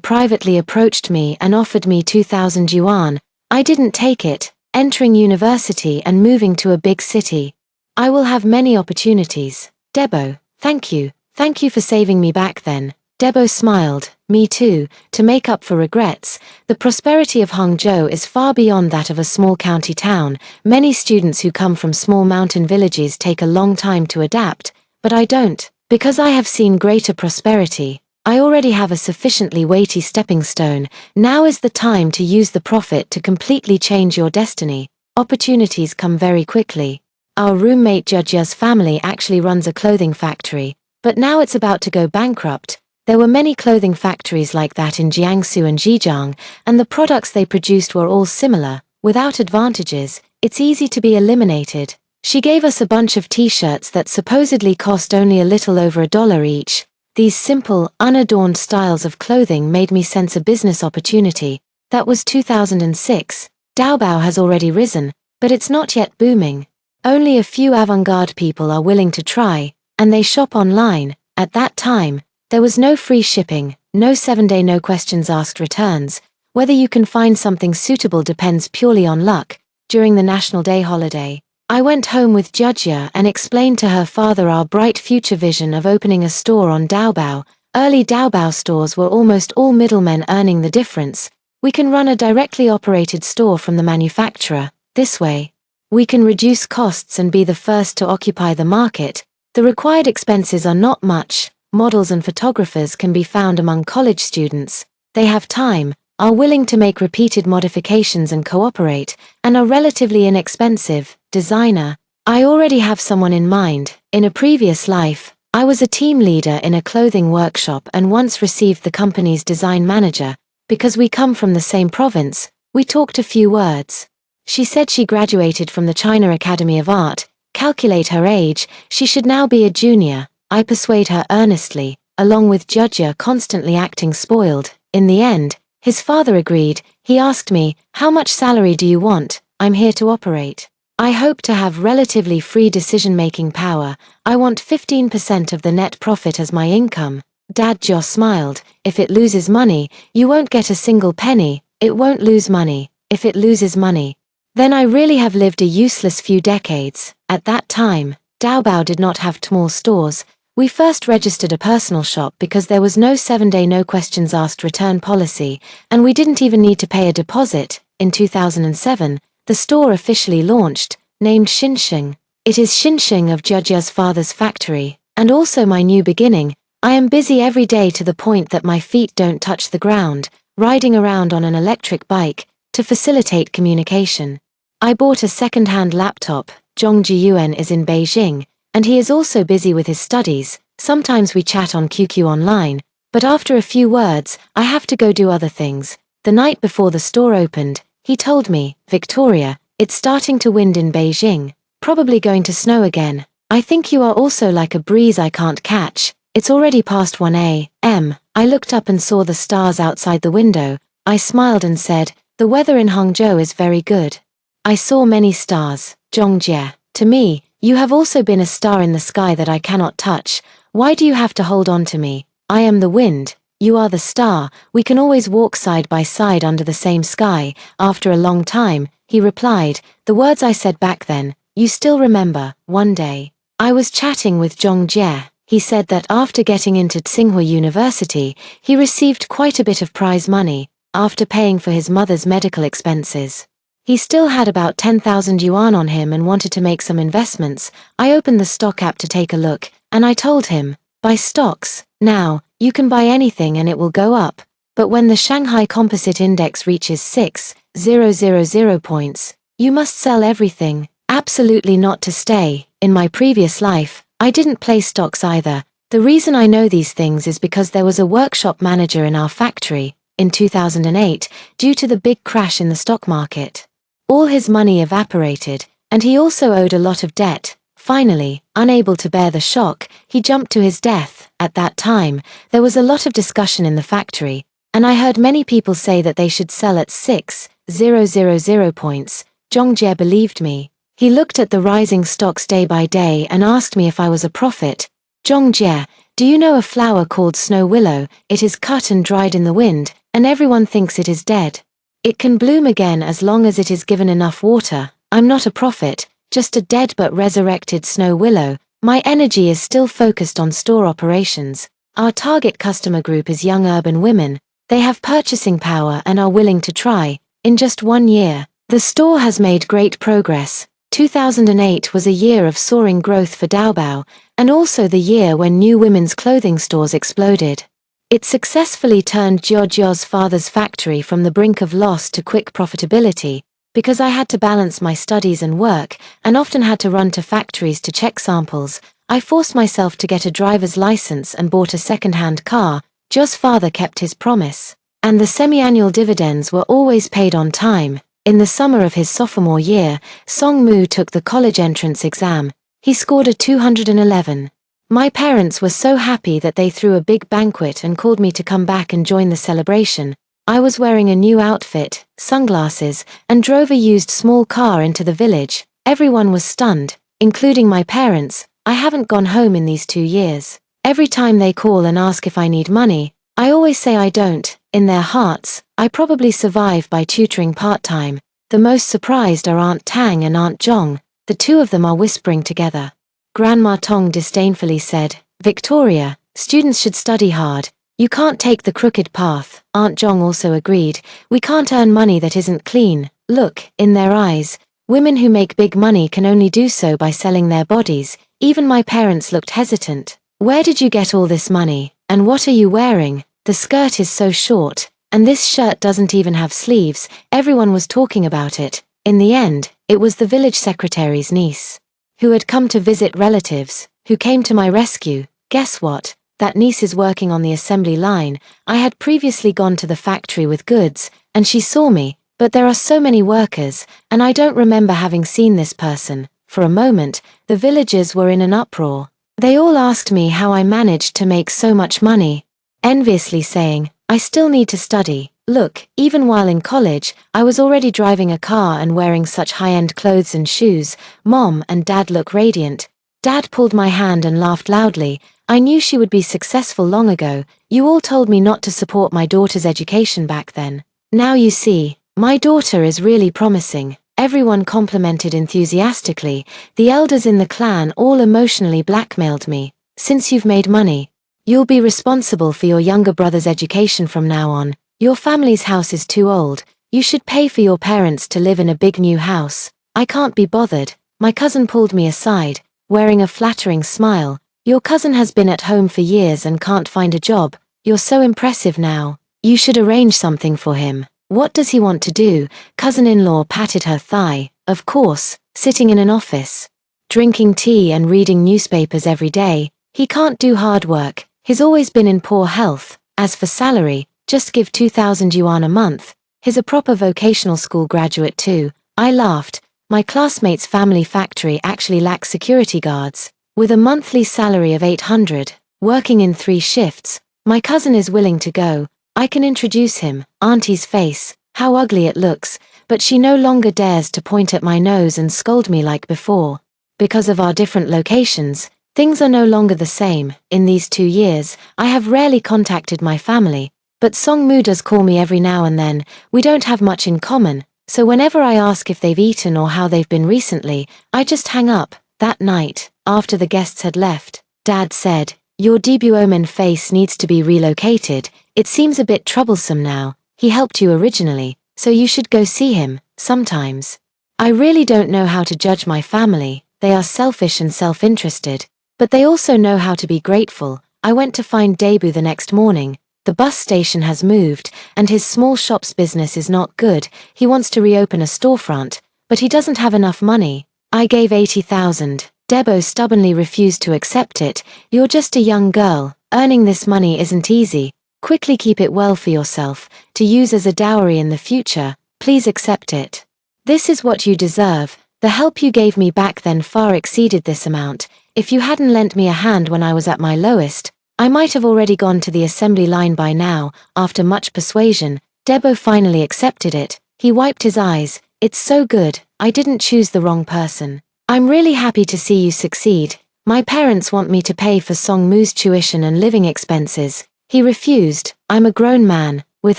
Speaker 1: privately approached me and offered me 2,000 yuan. I didn't take it. Entering university and moving to a big city, I will have many opportunities. Debo, thank you. Thank you for saving me back then. Debo smiled. Me too. To make up for regrets, the prosperity of Hangzhou is far beyond that of a small county town. Many students who come from small mountain villages take a long time to adapt, but I don't. Because I have seen greater prosperity, I already have a sufficiently weighty stepping stone. Now is the time to use the profit to completely change your destiny. Opportunities come very quickly. Our roommate Judge's family actually runs a clothing factory, but now it's about to go bankrupt. There were many clothing factories like that in Jiangsu and Zhejiang, and the products they produced were all similar, without advantages. It's easy to be eliminated. She gave us a bunch of t-shirts that supposedly cost only a little over $1 each. These simple, unadorned styles of clothing made me sense a business opportunity. That was 2006. Taobao has already risen, but it's not yet booming. Only a few avant-garde people are willing to try, and they shop online. At that time, there was no free shipping, no 7-day no questions asked returns. Whether you can find something suitable depends purely on luck. During the National Day holiday, I went home with Judgia and explained to her father our bright future vision of opening a store on Taobao. Early Taobao stores were almost all middlemen earning the difference. We can run a directly operated store from the manufacturer. This way, we can reduce costs and be the first to occupy the market. The required expenses are not much. Models and photographers can be found among college students. They have time, are willing to make repeated modifications and cooperate, and are relatively inexpensive. Designer. I already have someone in mind. In a previous life, I was a team leader in a clothing workshop and once received the company's design manager. Because we come from the same province, we talked a few words. She said she graduated from the China Academy of Art. Calculate her age, she should now be a junior. I persuade her earnestly, along with Judgia constantly acting spoiled. In the end, his father agreed. He asked me, "How much salary do you want?" "I'm here to operate. I hope to have relatively free decision-making power. I want 15% of the net profit as my income." Dad Joe smiled. "If it loses money, you won't get a single penny." "It won't lose money. If it loses money, Then I really have lived a useless few decades. At that time, Taobao did not have small stores. We first registered a personal shop because there was no 7-day no questions asked return policy, and we didn't even need to pay a deposit. In 2007, the store officially launched, named Xinsheng. It is Xinsheng of Jiajia's father's factory, and also my new beginning. I am busy every day to the point that my feet don't touch the ground, riding around on an electric bike, to facilitate communication. I bought a second-hand laptop. Zhongji Yuan is in Beijing, and he is also busy with his studies. Sometimes we chat on QQ online, but after a few words, I have to go do other things. The night before the store opened, he told me, "Victoria, it's starting to wind in Beijing, probably going to snow again. I think you are also like a breeze I can't catch. It's already past 1 a.m. I looked up and saw the stars outside the window. I smiled and said, "The weather in Hangzhou is very good." I saw many stars. Zhongjie, to me, you have also been a star in the sky that I cannot touch. Why do you have to hold on to me? I am the wind, you are the star, we can always walk side by side under the same sky. After a long time, he replied, the words I said back then, you still remember. One day, I was chatting with Zhongjie. He said that after getting into Tsinghua University, he received quite a bit of prize money, after paying for his mother's medical expenses. He still had about 10,000 yuan on him and wanted to make some investments. I opened the stock app to take a look, and I told him, buy stocks. Now, you can buy anything and it will go up. But when the Shanghai Composite Index reaches 6,000 points, you must sell everything. Absolutely not to stay. In my previous life, I didn't play stocks either. The reason I know these things is because there was a workshop manager in our factory, in 2008, due to the big crash in the stock market. All his money evaporated, and he also owed a lot of debt. Finally, unable to bear the shock, he jumped to his death. At that time, there was a lot of discussion in the factory, and I heard many people say that they should sell at 6,000 points. Zhongjie believed me. He looked at the rising stocks day by day and asked me if I was a prophet. Zhongjie, do you know a flower called snow willow? It is cut and dried in the wind, and everyone thinks it is dead. It can bloom again as long as it is given enough water. I'm not a prophet, just a dead but resurrected snow willow. My energy is still focused on store operations. Our target customer group is young urban women. They have purchasing power and are willing to try. In just 1 year, the store has made great progress. 2008 was a year of soaring growth for Taobao, and also the year when new women's clothing stores exploded. It successfully turned Jiajia's father's factory from the brink of loss to quick profitability. Because I had to balance my studies and work, and often had to run to factories to check samples, I forced myself to get a driver's license and bought a second-hand car. Jia's father kept his promise, and the semi-annual dividends were always paid on time. In the summer of his sophomore year, Song Mu took the college entrance exam. He scored a 211. My parents were so happy that they threw a big banquet and called me to come back and join the celebration. I was wearing a new outfit, sunglasses, and drove a used small car into the village. Everyone was stunned, including my parents. I haven't gone home in these 2 years. Every time they call and ask if I need money, I always say I don't. In their hearts, I probably survive by tutoring part-time. The most surprised are Aunt Tang and Aunt Zhong. The two of them are whispering together. Grandma Tong disdainfully said, Victoria, students should study hard. You can't take the crooked path. Aunt Zhong also agreed, we can't earn money that isn't clean. Look, in their eyes, women who make big money can only do so by selling their bodies. Even my parents looked hesitant. Where did you get all this money? And what are you wearing? The skirt is so short, and this shirt doesn't even have sleeves. Everyone was talking about it. In the end, it was the village secretary's niece, who had come to visit relatives, who came to my rescue. Guess what? That niece is working on the assembly line. I had previously gone to the factory with goods, and she saw me, but there are so many workers, and I don't remember having seen this person. For a moment, the villagers were in an uproar. They all asked me how I managed to make so much money, enviously saying, I still need to study. Look, even while in college, I was already driving a car and wearing such high-end clothes and shoes. Mom and Dad look radiant. Dad pulled my hand and laughed loudly. I knew she would be successful long ago. You all told me not to support my daughter's education back then. Now you see, my daughter is really promising. Everyone complimented enthusiastically. The elders in the clan all emotionally blackmailed me. Since you've made money, you'll be responsible for your younger brother's education from now on. Your family's house is too old. You should pay for your parents to live in a big new house. I can't be bothered. My cousin pulled me aside, wearing a flattering smile. Your cousin has been at home for years and can't find a job. You're so impressive now. You should arrange something for him. What does he want to do? Cousin-in-law patted her thigh. Of course, sitting in an office, drinking tea and reading newspapers every day. He can't do hard work. He's always been in poor health. As for salary, just give 2,000 yuan a month. He's a proper vocational school graduate too. I laughed. My classmate's family factory actually lacks security guards. With a monthly salary of 800, working in 3 shifts, my cousin is willing to go. I can introduce him. Auntie's face, how ugly it looks, but she no longer dares to point at my nose and scold me like before. Because of our different locations, things are no longer the same. In these 2 years, I have rarely contacted my family, but Songmu does call me every now and then. We don't have much in common, so whenever I ask if they've eaten or how they've been recently, I just hang up. That night, after the guests had left, Dad said, "Your debut omen face needs to be relocated. It seems a bit troublesome now. He helped you originally, so you should go see him, sometimes." I really don't know how to judge my family. They are selfish and self-interested, but they also know how to be grateful. I went to find Debu the next morning. The bus station has moved, and his small shop's business is not good. He wants to reopen a storefront, but he doesn't have enough money. I gave 80,000. Debo stubbornly refused to accept it. "You're just a young girl. Earning this money isn't easy. Quickly keep it well for yourself, to use as a dowry in the future. Please accept it. This is what you deserve. The help you gave me back then far exceeded this amount. If you hadn't lent me a hand when I was at my lowest, I might have already gone to the assembly line by now." After much persuasion, Debo finally accepted it. He wiped his eyes. "It's so good. I didn't choose the wrong person. I'm really happy to see you succeed. My parents want me to pay for Songmu's tuition and living expenses." He refused. "I'm a grown man, with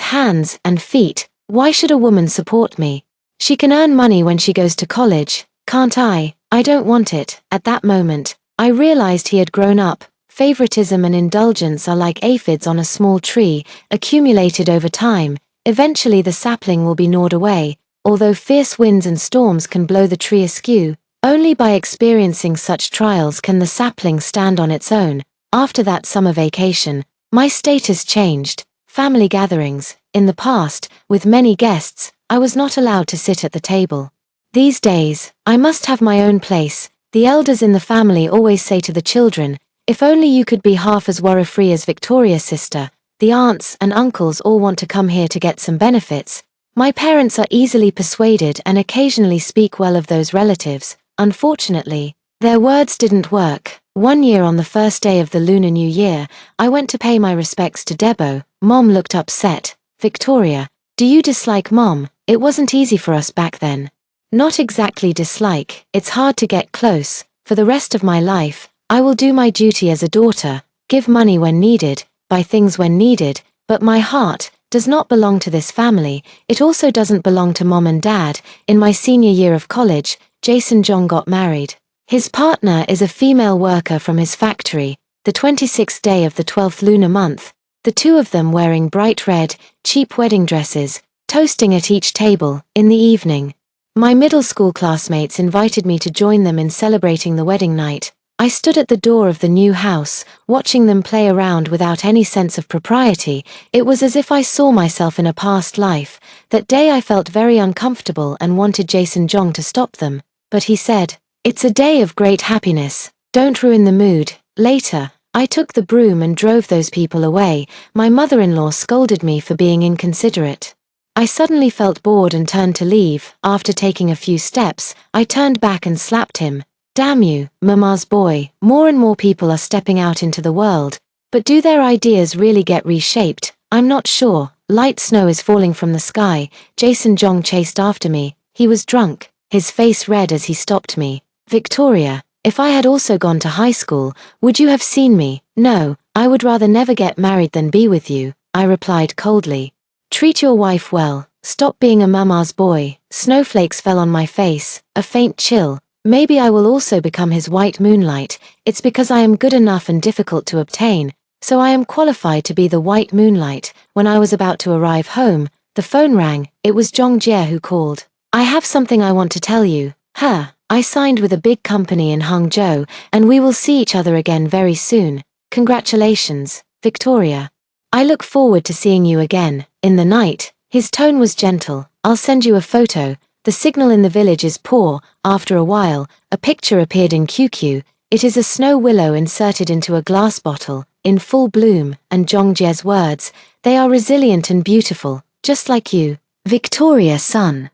Speaker 1: hands and feet. Why should a woman support me? She can earn money when she goes to college, can't I? I don't want it." At that moment, I realized he had grown up. Favoritism and indulgence are like aphids on a small tree, accumulated over time. Eventually the sapling will be gnawed away. Although fierce winds and storms can blow the tree askew, only by experiencing such trials can the sapling stand on its own. After that summer vacation, my status changed. Family gatherings. In the past, with many guests, I was not allowed to sit at the table. These days, I must have my own place. The elders in the family always say to the children, "If only you could be half as worry-free as Victoria's sister." The aunts and uncles all want to come here to get some benefits. My parents are easily persuaded and occasionally speak well of those relatives. Unfortunately, their words didn't work. One year on the first day of the Lunar New Year, I went to pay my respects to Debo. Mom looked upset. "Victoria, do you dislike Mom? It wasn't easy for us back then." "Not exactly dislike, it's hard to get close. For the rest of my life, I will do my duty as a daughter, give money when needed, buy things when needed, but my heart does not belong to this family. It also doesn't belong to Mom and Dad." In my senior year of college, Jason Jong got married. His partner is a female worker from his factory. The 26th day of the 12th lunar month, the two of them wearing bright red, cheap wedding dresses, toasting at each table. In the evening, my middle school classmates invited me to join them in celebrating the wedding night. I stood at the door of the new house, watching them play around without any sense of propriety. It was as if I saw myself in a past life. That day I felt very uncomfortable and wanted Jason Jong to stop them. But he said, "It's a day of great happiness. Don't ruin the mood." Later, I took the broom and drove those people away. My mother-in-law scolded me for being inconsiderate. I suddenly felt bored and turned to leave. After taking a few steps, I turned back and slapped him. "Damn you, Mama's boy." More and more people are stepping out into the world, but do their ideas really get reshaped? I'm not sure. Light snow is falling from the sky. Jason Jong chased after me. He was drunk, his face red as he stopped me. "Victoria, if I had also gone to high school, would you have seen me?" "No, I would rather never get married than be with you," I replied coldly. Treat your wife well. Stop being a mama's boy. Snowflakes fell on my face, a faint chill. Maybe I will also become his white moonlight. It's because I am good enough and difficult to obtain, so I am qualified to be the white moonlight. When I was about to arrive home, the phone rang. It was Jie who called. I have something I want to tell you. I signed with a big company in Hangzhou, and we will see each other again very soon. Congratulations, Victoria. I look forward to seeing you again. In the night, his tone was gentle. I'll send you a photo. The signal in the village is poor. After a while, a picture appeared in QQ. It is a snow willow inserted into a glass bottle, in full bloom, and Jie's words, they are resilient and beautiful, just like you. Victoria, son.